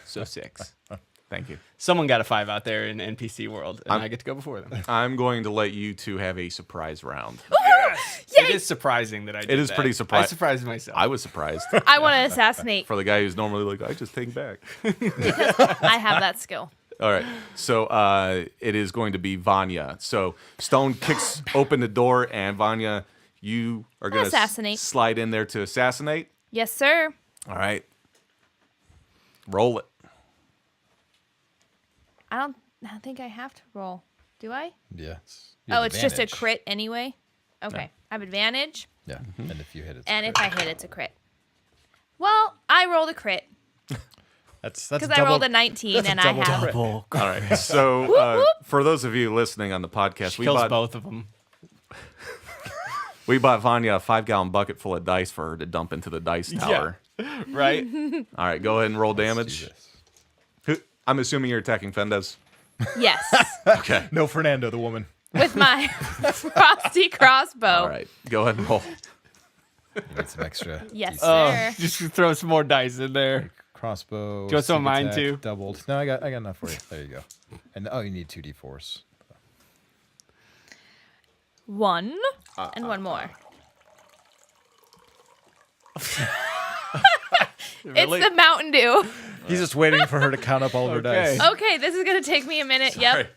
so 6. Thank you. Someone got a 5 out there in NPC world, and I get to go before them. I'm going to let you two have a surprise round. It is surprising that I did It is that. pretty I surpri- surprised myself. I was surprised I want to assassinate. for the guy who's normally like, I just take back. I have that skill. All right. So it is going to be Vanya. So Stone kicks open the door, and Vanya, you are going to Assassinate. slide in there to assassinate. Yes, sir. All right. Roll it. I don't think I have to roll. Do I? Yes. Oh, it's just a crit anyway. Okay. I have advantage, Yeah. And if you hit it, and if I hit, it's a crit. Well, I rolled a crit That's because double. I rolled a 19, and I have. All right. So for those of you listening on the podcast, She kills both of them. we bought Vanya a 5-gallon bucket full of dice for her to dump into the dice tower. Right? All right. Go ahead and roll do damage. this. I'm assuming you're attacking Fendez. Yes, Okay. No, Fernando, the woman. with my frosty crossbow. All right. Go ahead and roll. You need some extra. Yes, Oh, sir. just throw some more dice in there. Crossbow. Do you want some of sneak mine, attack, too? Doubled. No, I got enough for you. There you go. And you need 2d4s. 1 and 1 more. Really? It's the Mountain Dew. He's just waiting for her to count up all of her Okay. dice. Okay, this is gonna take me a minute. Sorry. Yep.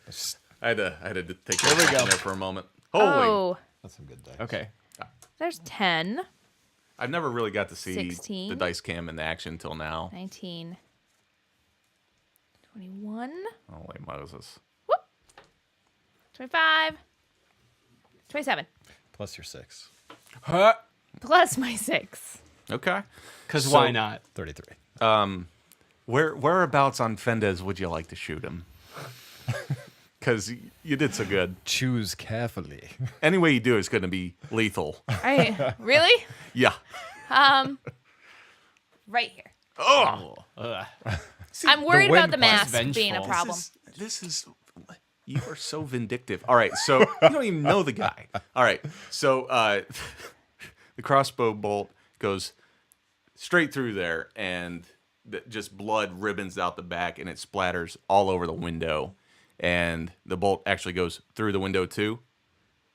I had to take that we go. in there for a moment. Holy. Oh, That's some good dice. Okay. there's 10, I've never really got to see 16. the dice cam in action till now. 19, 21, Holy Moses. 25, 27, Plus your 6. Huh? plus my 6. Okay. Because So- why not? 33. Whereabouts on Fendez would you like to shoot him? Because you did so good. Choose carefully. Any way you do is going to be lethal. Really? Yeah. Right here. Oh, I'm worried wind about the was mask vengeful. being a problem. this is. You are so vindictive. All right, so you don't even know the guy. All right, so the crossbow bolt goes straight through there, and just blood ribbons out the back, and it splatters all over the window. And the bolt actually goes through the window too.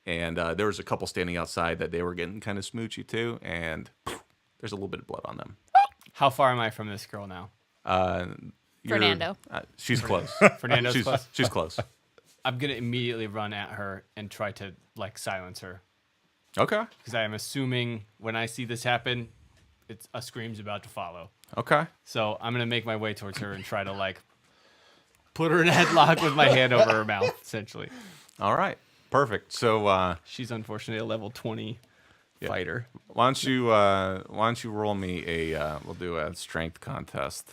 And there was a couple standing outside that they were getting kind of smoochy too, and there's a little bit of blood on them. How far am I from this girl now? Fernando. She's close. Fernando's she's close? She's close. I'm going to immediately run at her and try to, like, silence her. Okay. Because I am assuming when I see this happen, a scream's about to follow. Okay. So I'm going to make my way towards her and try to, like, put her in a headlock with my hand over her mouth, essentially. All right. Perfect. So She's unfortunately a level 20 fighter. why don't you roll me a we'll do a strength contest.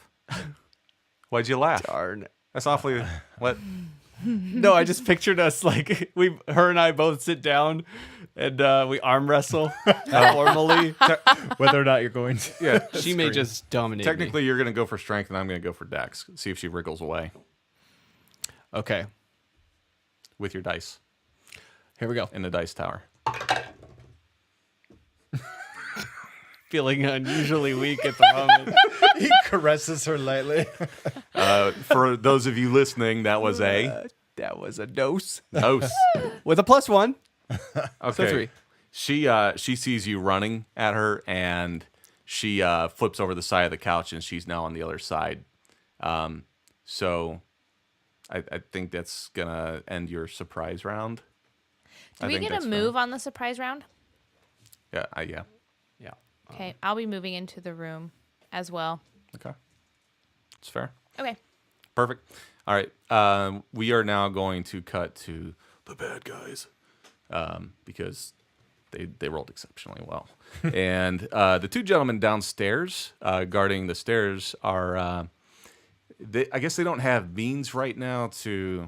Why'd you laugh? Darn. That's awfully what? No, I just pictured us like her and I both sit down and we arm wrestle formally. Whether or not you're going to. Yeah. She may just dominate me. Technically, you're going to go for strength, and I'm going to go for dex. See if she wriggles away Okay, with your dice here we go. in the dice tower. Feeling unusually weak at the moment. He caresses her lightly. For those of you listening, that was a That was a dose dose. with a +1. Okay. 3. She sees you running at her, and she flips over the side of the couch, and she's now on the other side. So I think that's gonna end your surprise round. Do I we think get a that's move fair. on the surprise round? Yeah. Yeah. Yeah. Okay, I'll be moving into the room as well. Okay. It's fair. Okay. Perfect. All right. We are now going to cut to the bad guys because they rolled exceptionally well. And the two gentlemen downstairs guarding the stairs are, I guess they don't have means right now to,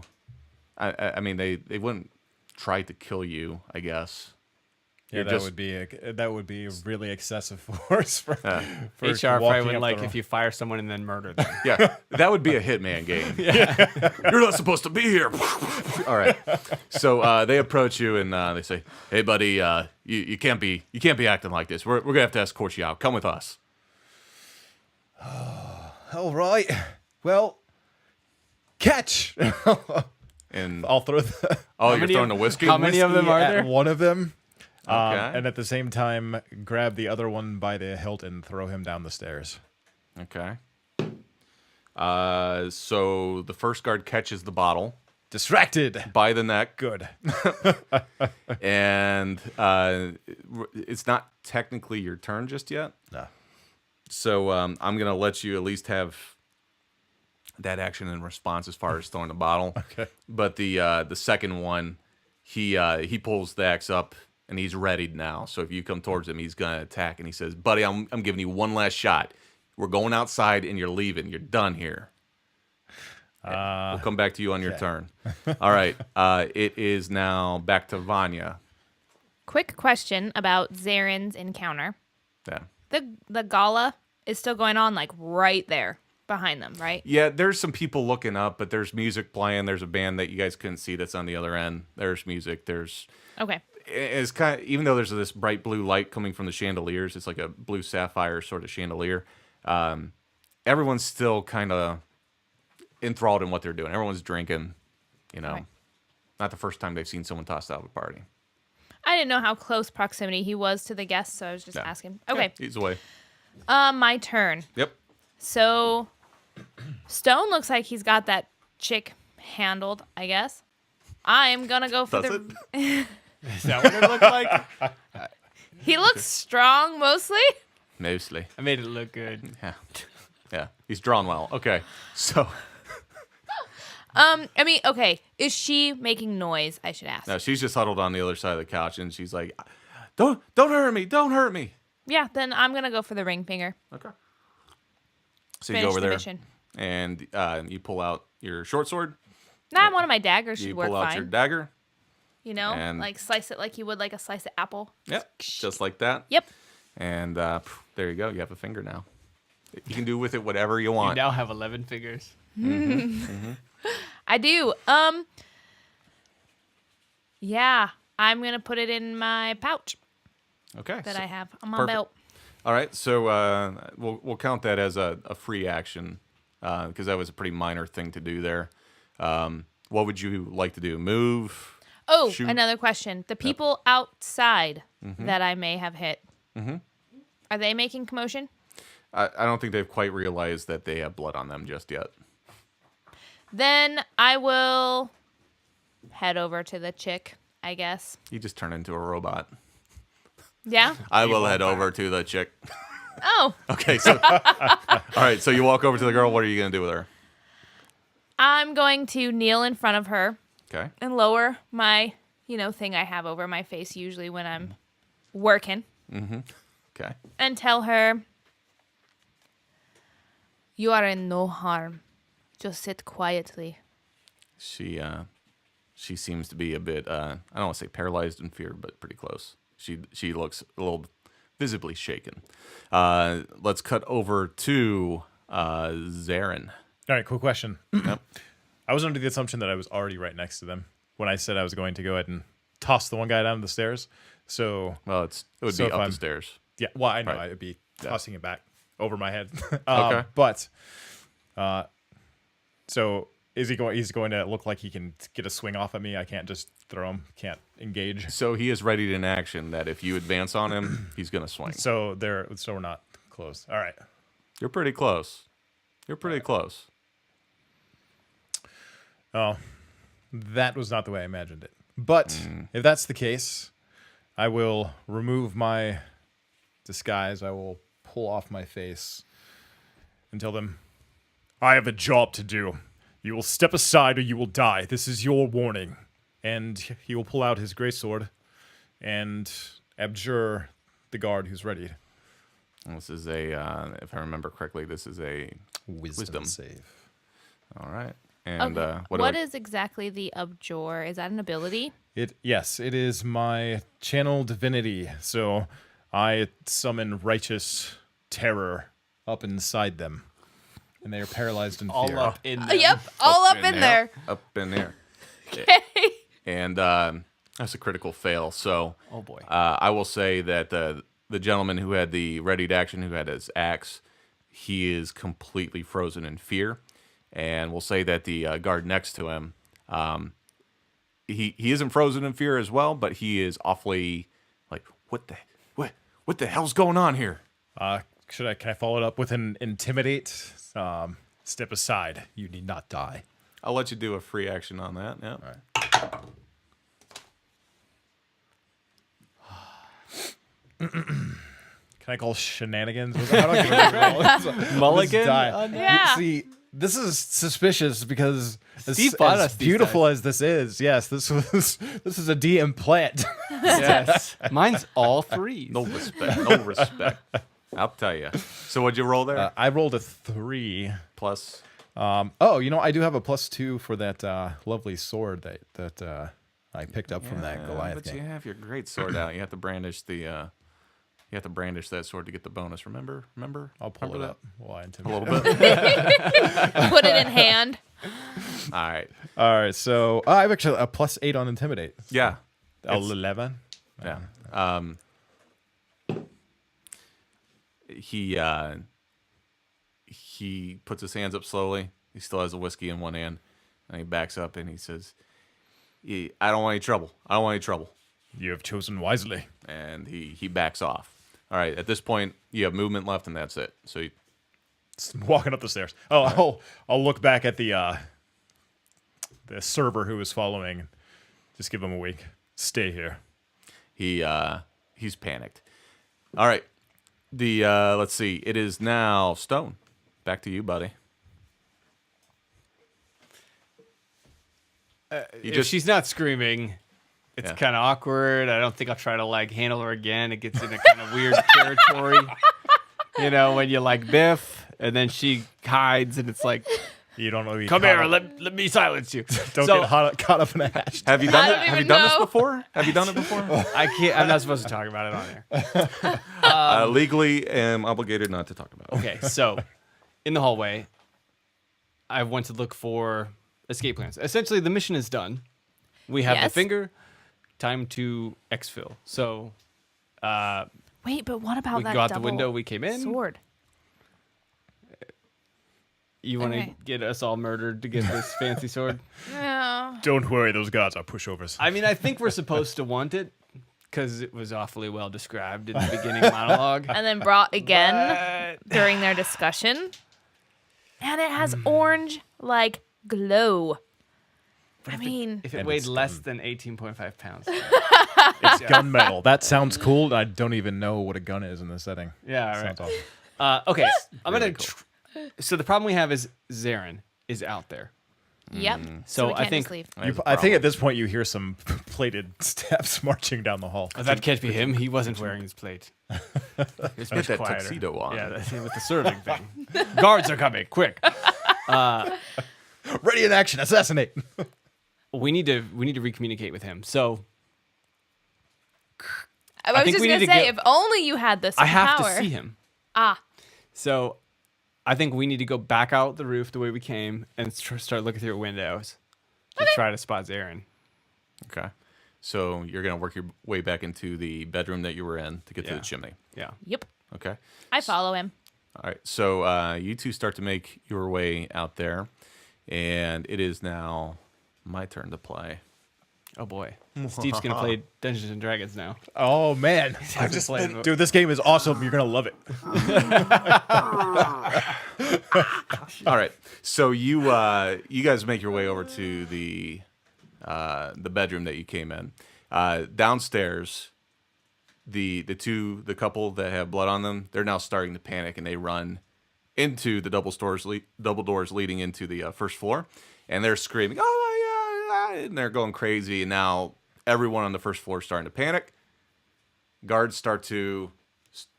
I mean, they wouldn't try to kill you, I guess. Yeah, You're that just- would be a really excessive force for HR walking probably up wouldn't the like room. if you fire someone and then murder them. Yeah, that would be a Hitman game. You're not supposed to be here. All right. So they approach you and they say, "Hey, buddy, you can't be acting like this. We're gonna have to escort you out. Come with us." All right. Well, catch. And I'll throw the, you're many throwing of- the whiskey. how many of them are at there? one of them, Okay. and at the same time grab the other one by the hilt and throw him down the stairs. Okay. So the first guard catches the bottle Distracted. by the neck, Good. and it's not technically your turn just yet. No. So I'm gonna let you at least have that action in response as far as throwing the bottle. Okay. But the second one, he pulls the axe up and he's readied now. So if you come towards him, he's gonna attack. And he says, "Buddy, I'm giving you one last shot. We're going outside and you're leaving. You're done here. We'll come back to you on your turn." All right. It is now back to Vanya. Quick question about Zaren's encounter. Yeah. The gala is still going on, like right there behind them, right? Yeah, there's some people looking up, but there's music playing. There's a band that you guys couldn't see that's on the other end. There's music. There's Okay. it's kind of, even though there's this bright blue light coming from the chandeliers, it's like a blue sapphire sort of chandelier. Everyone's still kind of enthralled in what they're doing. Everyone's drinking, Right. Not the first time they've seen someone tossed out of a party. I didn't know how close proximity he was to the guests, so I was just Yeah. asking. Okay. He's away. My turn. Yep. So Stone looks like he's got that chick handled, I guess. I am gonna go for Does the it? Is that what it looked like? He looks strong mostly. Mostly. I made it look good. Yeah. Yeah. He's drawn well. Okay. So I mean, okay, is she making noise? I should ask. no, she's just huddled on the other side of the couch and she's like, Don't hurt me. Don't hurt me. Yeah, then I'm gonna go for the ring finger. Okay. So you Finish go over the there mission. and you pull out your short sword. Nah, one of my daggers should You work pull out fine. your dagger. You know, and- like slice it like you would like a slice of apple. Yep. Just like that. Yep. And there you go. You have a finger now. You can do with it whatever you You want. now have 11 fingers. I do. Yeah, I'm gonna put it in my pouch Okay. that so- I have on my perfect. belt. All right. So we'll count that as a free action because that was a pretty minor thing to do there. What would you like to do? Move? Oh, Shoot. another question. The people outside that I may have hit, are they making commotion? I don't think they've quite realized that they have blood on them just yet. Then I will head over to the chick, I guess. You just turn into a robot. Yeah? I will head over to the chick. Oh, Okay. So all right. So you walk over to the girl. What are you gonna do with her? I'm going to kneel in front of her Okay. and lower my, thing I have over my face usually when I'm working Okay. and tell her, "You are in no harm. Just sit quietly. She seems to be a bit I don't want to say paralyzed in fear, but pretty close. She looks a little visibly shaken. Let's cut over to Zarin. All right, cool question. Yep. I was under the assumption that I was already right next to them when I said I was going to go ahead and toss the one guy down the stairs. So, Well, it would So be if up I'm- the stairs. yeah, well, I know Right. I'd be tossing it back over my head. Okay. But, so is he going? He's going to look like he can get a swing off at me. I can't just throw him. Can't engage. So he is ready in action that if you advance on him, he's going to swing. So we're not close. All right. You're pretty close. You're pretty close. Oh, that was not the way I imagined it. But if that's the case, I will remove my disguise. I will pull off my face and tell them, I have a job to do. You will step aside or you will die. This is your warning. And he will pull out his greatsword and abjure the guard who's ready. This is a, if I remember correctly, this is a Wisdom save. All right. And Okay. What is exactly the abjure? Is that an ability? Yes, it is my channel divinity. So I summon righteous terror up inside them. And they are paralyzed in fear. All up in them. Yep, all up in there. Up in there. Okay. And that's a critical fail. So Oh boy. I will say that the gentleman who had the readied action, who had his axe, he is completely frozen in fear. And we'll say that the guard next to him, he isn't frozen in fear as well, but he is awfully like, what the hell's going on here? Can I follow it up with an intimidate? Step aside. You need not die. I'll let you do a free action on that. Yeah. All right. Can I call shenanigans? How do I call Mulligan? die. Yeah. See, this is suspicious because Steve bought us as these beautiful as this is, yes, this is a DM plant. Yes. Mine's all threes. No respect. No respect. I'll tell you. So what'd you roll there? I rolled a 3. Plus. Oh, I do have a +2 for that lovely sword that I picked up from that Goliath but game. you have your great sword out. You have to brandish the. You have to brandish that sword to get the bonus. Remember? I'll pull Remember it up. Well, I A intimidate. little bit. Put it in hand. All right. All right, so I have actually a +8 on intimidate. Yeah. It's- 11. Yeah. He puts his hands up slowly. He still has a whiskey in one hand, and he backs up and he says, "I don't want any trouble. I don't want any trouble." You have chosen wisely. And he backs off. All right. At this point, you have movement left, and that's it. So you, Walking up the stairs. Oh, I'll look back at the server who was following. Just give him a wink. Stay here. he's panicked. All right. Let's see. It is now Stone. Back to you, buddy. If she's not screaming, it's Yeah. kind of awkward. I don't think I'll try to handle her again. It gets in a kind of weird territory. When you Biff, and then she hides, and it's like, You don't know. come here, let me silence you. Don't So, get caught up in a hash. Have you done I it? don't Have you even done this know. before? Have you done it before? I can't. I'm not supposed to talk about it on air. Legally, am obligated not to talk about it. Okay, so in the hallway, I went to look for escape plans. Essentially, the mission is done. We have the Yes. finger. Time to exfil. So Wait, but what about we that go out the double window. We came in. sword? You want to Okay. get us all murdered to get this fancy sword? No. Don't worry, those guards are pushovers. I mean, I think we're supposed to want it because it was awfully well described in the beginning monologue. And then brought again during their discussion. And it has orange glow. I mean, If it And weighed it's less than 18.5 pounds. It's gunmetal. That sounds cool. I don't even know what a gun is in this setting. Yeah, all right. Sounds awesome. Okay, I'm Really gonna. So the problem we have is Zarin is out there. yep. So we I can't think- just leave. I think at this point you hear some plated steps marching down the hall. Oh, that can't be him. He wasn't wearing his plate. Just much get that quieter. tuxedo on. Yeah, that's with the serving thing. Guards are coming, quick. Ready in action. Assassinate. We need to recommunicate with him. So I was think just we gonna need to say, get- if only you had this I have power. to see him. Ah, So I think we need to go back out the roof the way we came and start looking through windows to try to spot Zarin. Okay. So you're gonna work your way back into the bedroom that you were in to get to Yeah. the chimney. Yeah. yep. Okay. I follow him. All right. So you two start to make your way out there, and it is now my turn to play. Oh boy. Steve's gonna play Dungeons and Dragons now. Oh man, dude, this game is awesome. You're gonna love it. All right. So you guys make your way over to the bedroom that you came in. Downstairs, the couple that have blood on them, they're now starting to panic and they run into the double doors leading into the first floor, and they're screaming, "Oh my god!" and they're going crazy. And now everyone on the first floor is starting to panic. Guards start to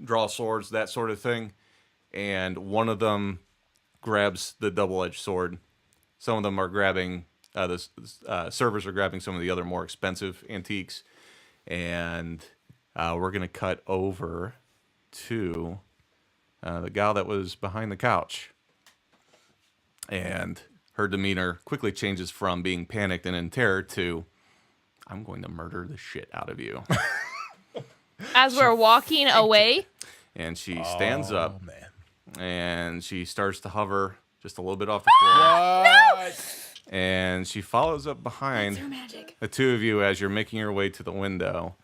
draw swords, that sort of thing, and one of them grabs the double-edged sword. Some of them are grabbing servers are grabbing some of the other more expensive antiques, and we're gonna cut over to the gal that was behind the couch, and her demeanor quickly changes from being panicked and in terror to, "I'm going to murder the shit out of you." As we're walking away, And she stands up, man. and she starts to hover just a little bit off the floor. no! And she follows up behind Magic. the two of you as you're making your way to the window.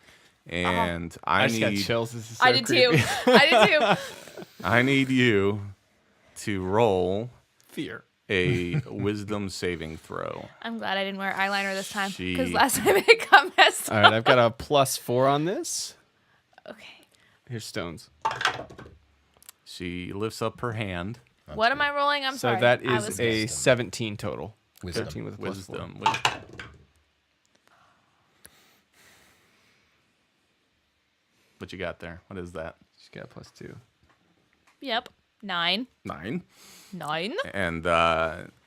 And I I just got need chills. This is so I did creepy. too. I did too. I need you to roll Fear. a wisdom saving throw. I'm glad I didn't wear eyeliner this time because She- last time it got messed All up. right, I've got a +4 on this. Okay. Here's stones. She lifts up her hand. What am I rolling? I'm So sorry. that I is was- a 17 total. Wisdom. 13 with a +4. Wisdom. What you got there? What is that? She's got a +2. Yep. 9. 9. 9. And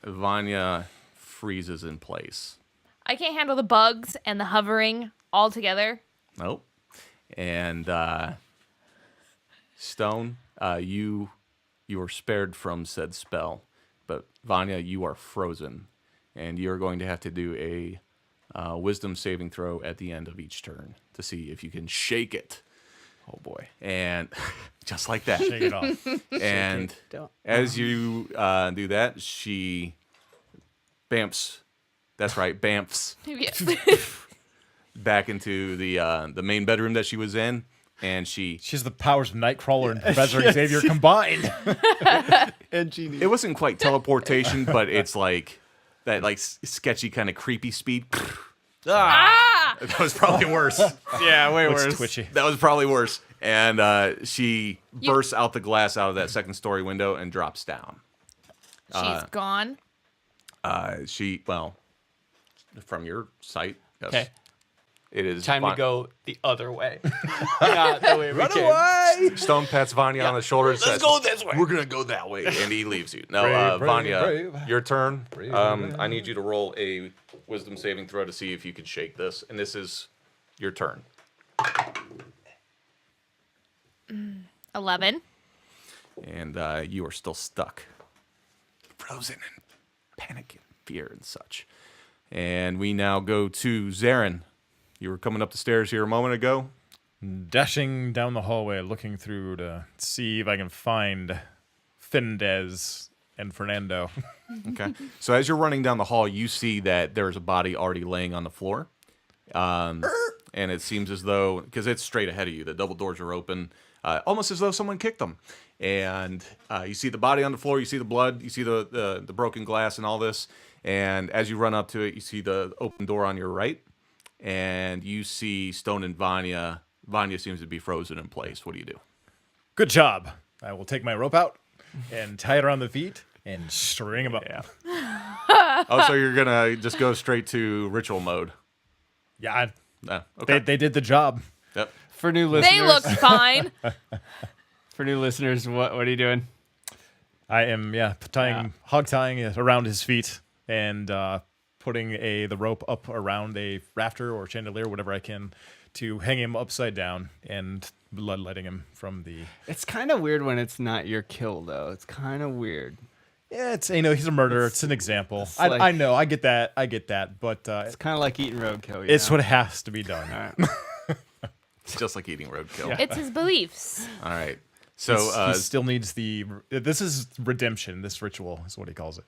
Vanya freezes in place. I can't handle the bugs and the hovering all together. Nope. And Stone, you are spared from said spell, but Vanya, you are frozen, and you are going to have to do a wisdom saving throw at the end of each turn to see if you can shake it. Oh boy. And just like that. Shake it off. And Don't- as you do that, she bamfs. That's right, bamfs Yeah. back into the main bedroom that she was in, and she. She's the powers of Nightcrawler and Professor Xavier combined. And Genie. It wasn't quite teleportation, but it's like that, like sketchy kind of creepy speed. That was probably worse. Yeah, way Looks worse. twitchy. That was probably worse. And she bursts out the glass out of that second story window and drops down. She's gone. Well, from your sight, yes. Okay. It is Time to Von- go the other way. Not the way we came. Stone pats Vanya on the shoulder and says, go this way. "We're gonna go that way," and he leaves you. No, Brave, brave, Vanya, brave. your turn. I need you to roll a wisdom saving throw to see if you can shake this, and this is your turn. 11. And you are still stuck, frozen in panic and fear and such. And we now go to Zarin. You were coming up the stairs here a moment ago. Dashing down the hallway, looking through to see if I can find Findez and Fernando. Okay. So as you're running down the hall, you see that there's a body already laying on the floor. And it seems as though, because it's straight ahead of you, the double doors are open, almost as though someone kicked them. And you see the body on the floor, you see the blood, you see the broken glass and all this. And as you run up to it, you see the open door on your right. And you see Stone and Vanya. Vanya seems to be frozen in place. What do you do? Good job. I will take my rope out and tie it around the feet and string him up. Yeah. Oh, so you're going to just go straight to ritual mode. Yeah, Okay. they did the job. Yep. For new listeners, They look fine. for new listeners, what are you doing? I am, hog tying it around his feet and putting the rope up around a rafter or chandelier, whatever I can, to hang him upside down and bloodletting him from the. It's kind of weird when it's not your kill, though. It's kind of weird. Yeah, it's he's a murderer. It's an example. it's like- I know. I get that. But It's kind of like eating roadkill. it's what has to be done. All right. It's just like eating roadkill. It's his beliefs. All right. So He still needs the. This is redemption. This ritual is what he calls it.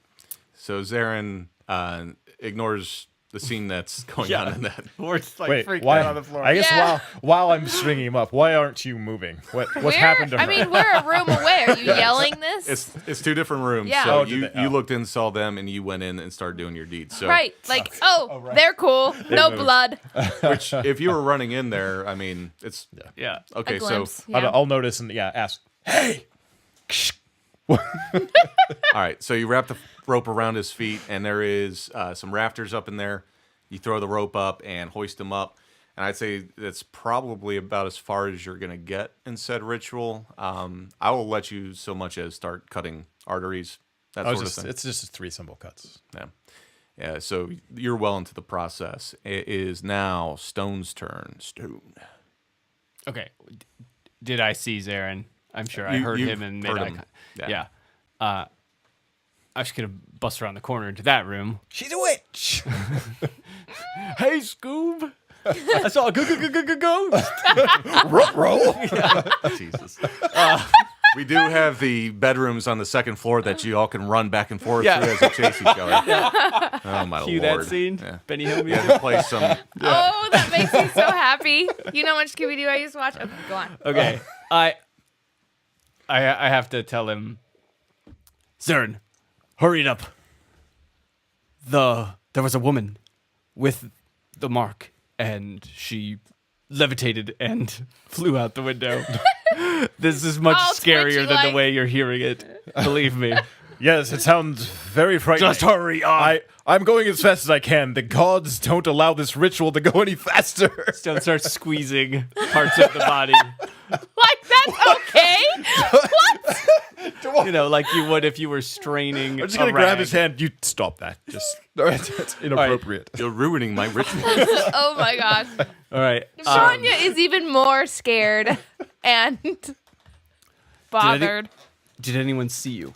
so Zarin ignores the scene that's going on in that. We're just like Wait, freaked why? out on the floor. I guess Yeah. while I'm stringing him up, why aren't you moving? What's happened to her? I mean, we're a room away. Are you yelling this? It's two different rooms. Yeah. So Oh, did they? you Oh. looked in, saw them, and you went in and started doing your deeds. So Right. Like, they're cool. No moved. blood. which if you were running in there, I mean, it's Yeah. okay. A So glimpse. Yeah. I'll notice and ask. all right. So you wrap the rope around his feet, and there is some rafters up in there. You throw the rope up and hoist him up. And I'd say that's probably about as far as you're going to get in said ritual. I will let you so much as start cutting arteries, that sort of thing. It's just 3 symbol cuts. Yeah. Yeah, so you're well into the process. It is now Stone's turn. Stone. Okay. Did I see Zarin? I'm sure I heard you've him and made heard eye him. contact. Yeah. Yeah. I was gonna bust around the corner into that room. She's a witch. Hey, Scoob! I saw a ghost. Roll. Jesus. We do have the bedrooms on the second floor that you all can run back and forth Yeah. through as you chase each other. Oh, my Cue lord. that scene. Yeah. Benny Hill You music. have to play some. Oh, that makes me so happy. You know how much Scooby Doo I used to watch? Okay, go on. Okay. I have to tell him, Zarin, hurry it up. There was a woman with the mark, and she levitated and flew out the window. This is much All scarier than twitchy-like. the way you're hearing it. Believe me. Yes, it sounds very frightening. Just hurry up. I'm going as fast as I can. The gods don't allow this ritual to go any faster. Stone starts squeezing parts of the body. Like, that's okay? You know, like you would if you were straining. I'm just gonna grab his hand. You stop that. Just that's inappropriate. You're ruining my ritual. Oh my gosh. All right. Sonya is even more scared and bothered. Did anyone see you?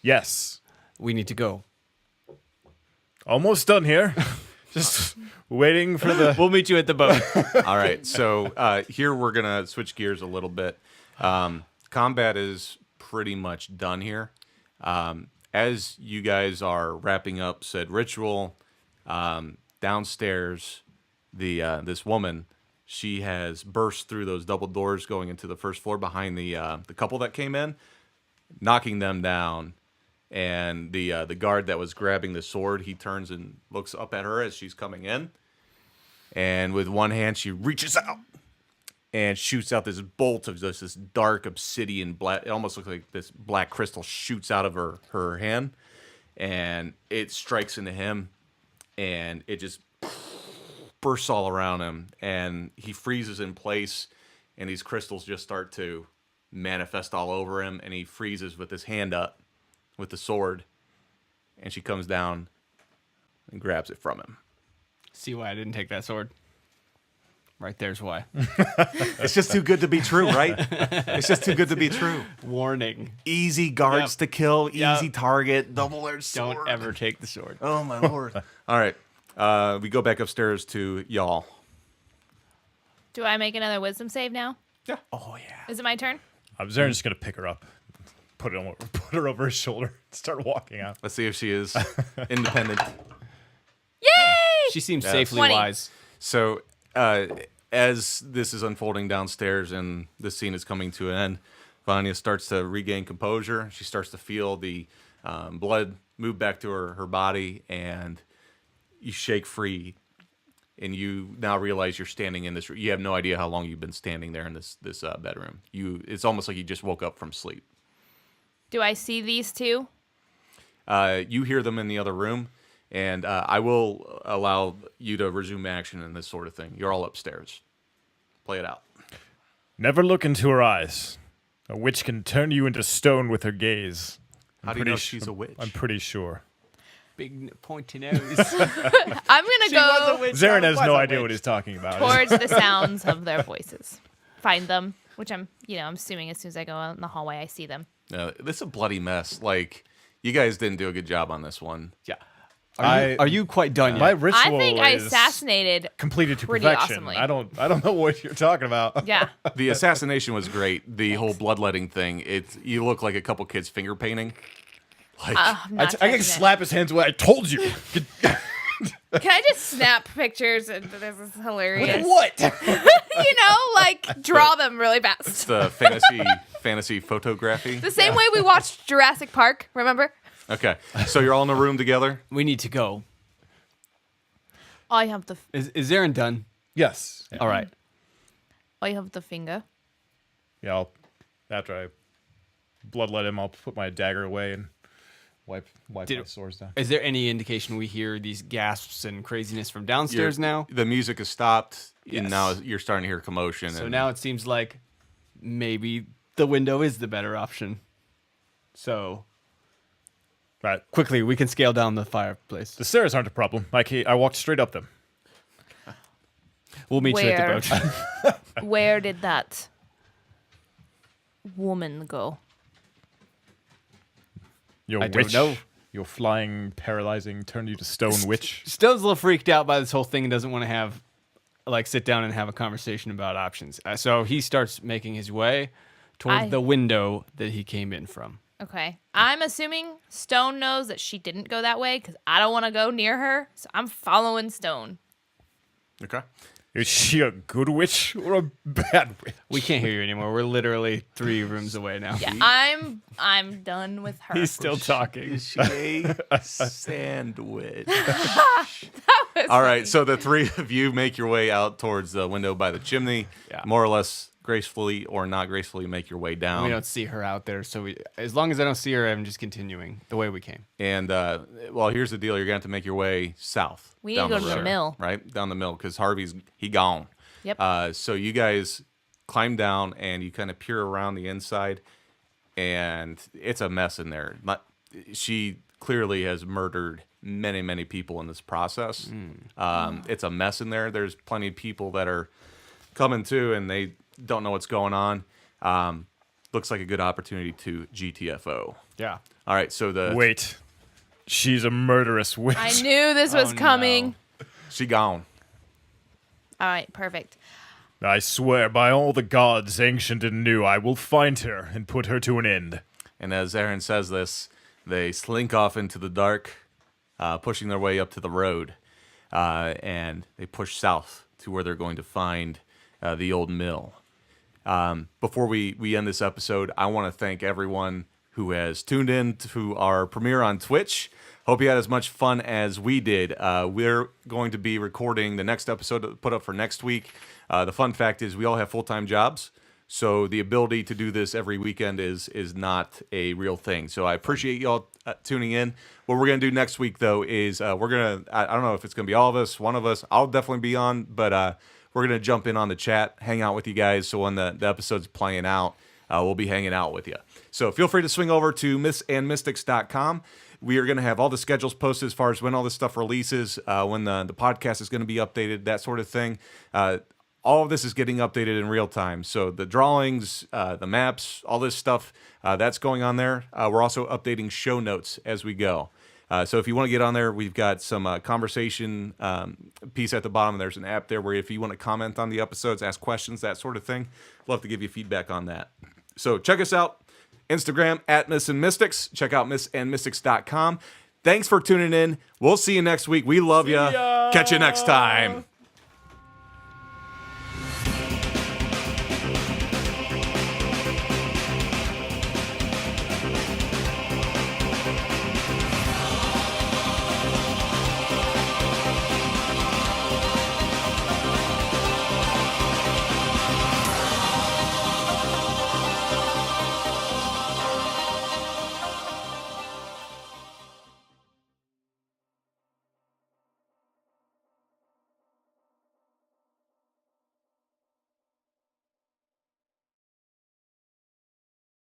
Yes, We need to go. almost done here. Just waiting for the. We'll meet you at the boat. All right. So here we're going to switch gears a little bit. Combat is pretty much done here. As you guys are wrapping up said ritual, downstairs, this woman, she has burst through those double doors going into the first floor behind the couple that came in, knocking them down. And the guard that was grabbing the sword, he turns and looks up at her as she's coming in. And with one hand, she reaches out and shoots out this bolt of just this dark obsidian black. It almost looks like this black crystal shoots out of her hand, and it strikes into him, and it just bursts all around him, and he freezes in place, and these crystals just start to manifest all over him, and he freezes with his hand up with the sword, and she comes down and grabs it from him. See why I didn't take that sword? Right there's why. It's just too good to be true, right? It's just too good to be true. Warning. Easy guards Yep. to kill, Yep. easy target, double-edged sword. Don't ever take the sword. Oh, my lord. All right. We go back upstairs to y'all. Do I make another wisdom save now? Yeah. Oh, yeah. Is it my turn? I'm just gonna pick her up, put her over his shoulder, and start walking out. Let's see if she is independent. Yay! She seems Yeah. safely 20. wise. So, as this is unfolding downstairs and this scene is coming to an end, Vanya starts to regain composure. She starts to feel the blood move back to her body, and you shake free. And you now realize you're standing in this. You have no idea how long you've been standing there in this bedroom. It's almost like you just woke up from sleep. Do I see these two? You hear them in the other room, and I will allow you to resume action in this sort of thing. You're all upstairs. Play it out. Never look into her eyes. A witch can turn you into stone with her gaze. How do you know she's a witch? I'm pretty sure. big pointy nose. I'm gonna go Zarin has no idea what he's talking about. towards the sounds of their voices. Find them, which I'm assuming as soon as I go out in the hallway, I see them. This is a bloody mess. Like, you guys didn't do a good job on this one. Yeah. Are you quite done My yet? ritual I think I is assassinated. completed to pretty perfection. awesomely. I don't know what you're talking about. Yeah. The assassination was great. The whole bloodletting thing, you look like a couple kids finger painting. Like, I'm not I touching can it. slap his hands away. I told you. Can I just snap pictures? This is hilarious. What? Like draw them really fast. it's the fantasy photography. The same way we watched Jurassic Park, remember? Okay, so you're all in a room together. We need to go. I have the Is Zarin done? Yes. All right. I have the finger. Yeah. After I bloodlet him, I'll put my dagger away and wipe my sores down. Is there any indication we hear these gasps and craziness from downstairs now? The music has stopped, and Yes. now you're starting to hear commotion. So and now it seems like maybe the window is the better option. So Right. quickly, we can scale down the fireplace. The stairs aren't a problem. I walked straight up them. We'll meet you at Where? the boat. Where did that woman go? Your I don't witch. know. Your flying, paralyzing, turned you to stone witch. Stone's a little freaked out by this whole thing and doesn't want to sit down and have a conversation about options. So he starts making his way towards the window that he came in from. Okay. I'm assuming Stone knows that she didn't go that way because I don't want to go near her. So I'm following Stone. okay. Is she a good witch or a bad witch? We can't hear you anymore. We're literally 3 rooms away now. Yeah, I'm done with her. He's still talking. Is she a sandwich? All right, so the 3 of you make your way out towards the window by the chimney, Yeah. more or less gracefully or not gracefully make your way down. We don't see her out there, so as long as I don't see her, I'm just continuing the way we came. And well, here's the deal: you're going to have to make your way south. We need to down go to the road, mill. right down the mill, because Harvey's gone. Yep. So you guys climb down and you kind of peer around the inside, and it's a mess in there. She clearly has murdered many, many people in this process. It's a mess in there. There's plenty of people that are coming to, and they don't know what's going on. Looks like a good opportunity to GTFO. Yeah. All right, so Wait. She's a murderous witch. I knew this was Oh, coming. no. she gone. All right, perfect. I swear by all the gods, ancient and new, I will find her and put her to an end. And as Aaron says this, they slink off into the dark, pushing their way up to the road, and they push south to where they're going to find the old mill. Before we end this episode, I want to thank everyone who has tuned in to our premiere on Twitch. Hope you had as much fun as we did. We're going to be recording the next episode to put up for next week. The fun fact is we all have full-time jobs, so the ability to do this every weekend is not a real thing. So I appreciate y'all tuning in. What we're going to do next week, though, is we're going to, I don't know if it's going to be all of us, one of us. I'll definitely be on, but we're going to jump in on the chat, hang out with you guys. So when the episode's playing out, we'll be hanging out with you. So feel free to swing over to mythsandmystics.com. We are going to have all the schedules posted as far as when all this stuff releases, when the podcast is going to be updated, that sort of thing. All of this is getting updated in real time. So the drawings, the maps, all this stuff, that's going on there. We're also updating show notes as we go. So if you want to get on there, we've got some conversation piece at the bottom. There's an app there where if you want to comment on the episodes, ask questions, that sort of thing, love to give you feedback on that. So check us out. Instagram at Myths and Mystics. Check out mythsandmystics.com. Thanks for tuning in. We'll see you next week. We love you. Catch you next time.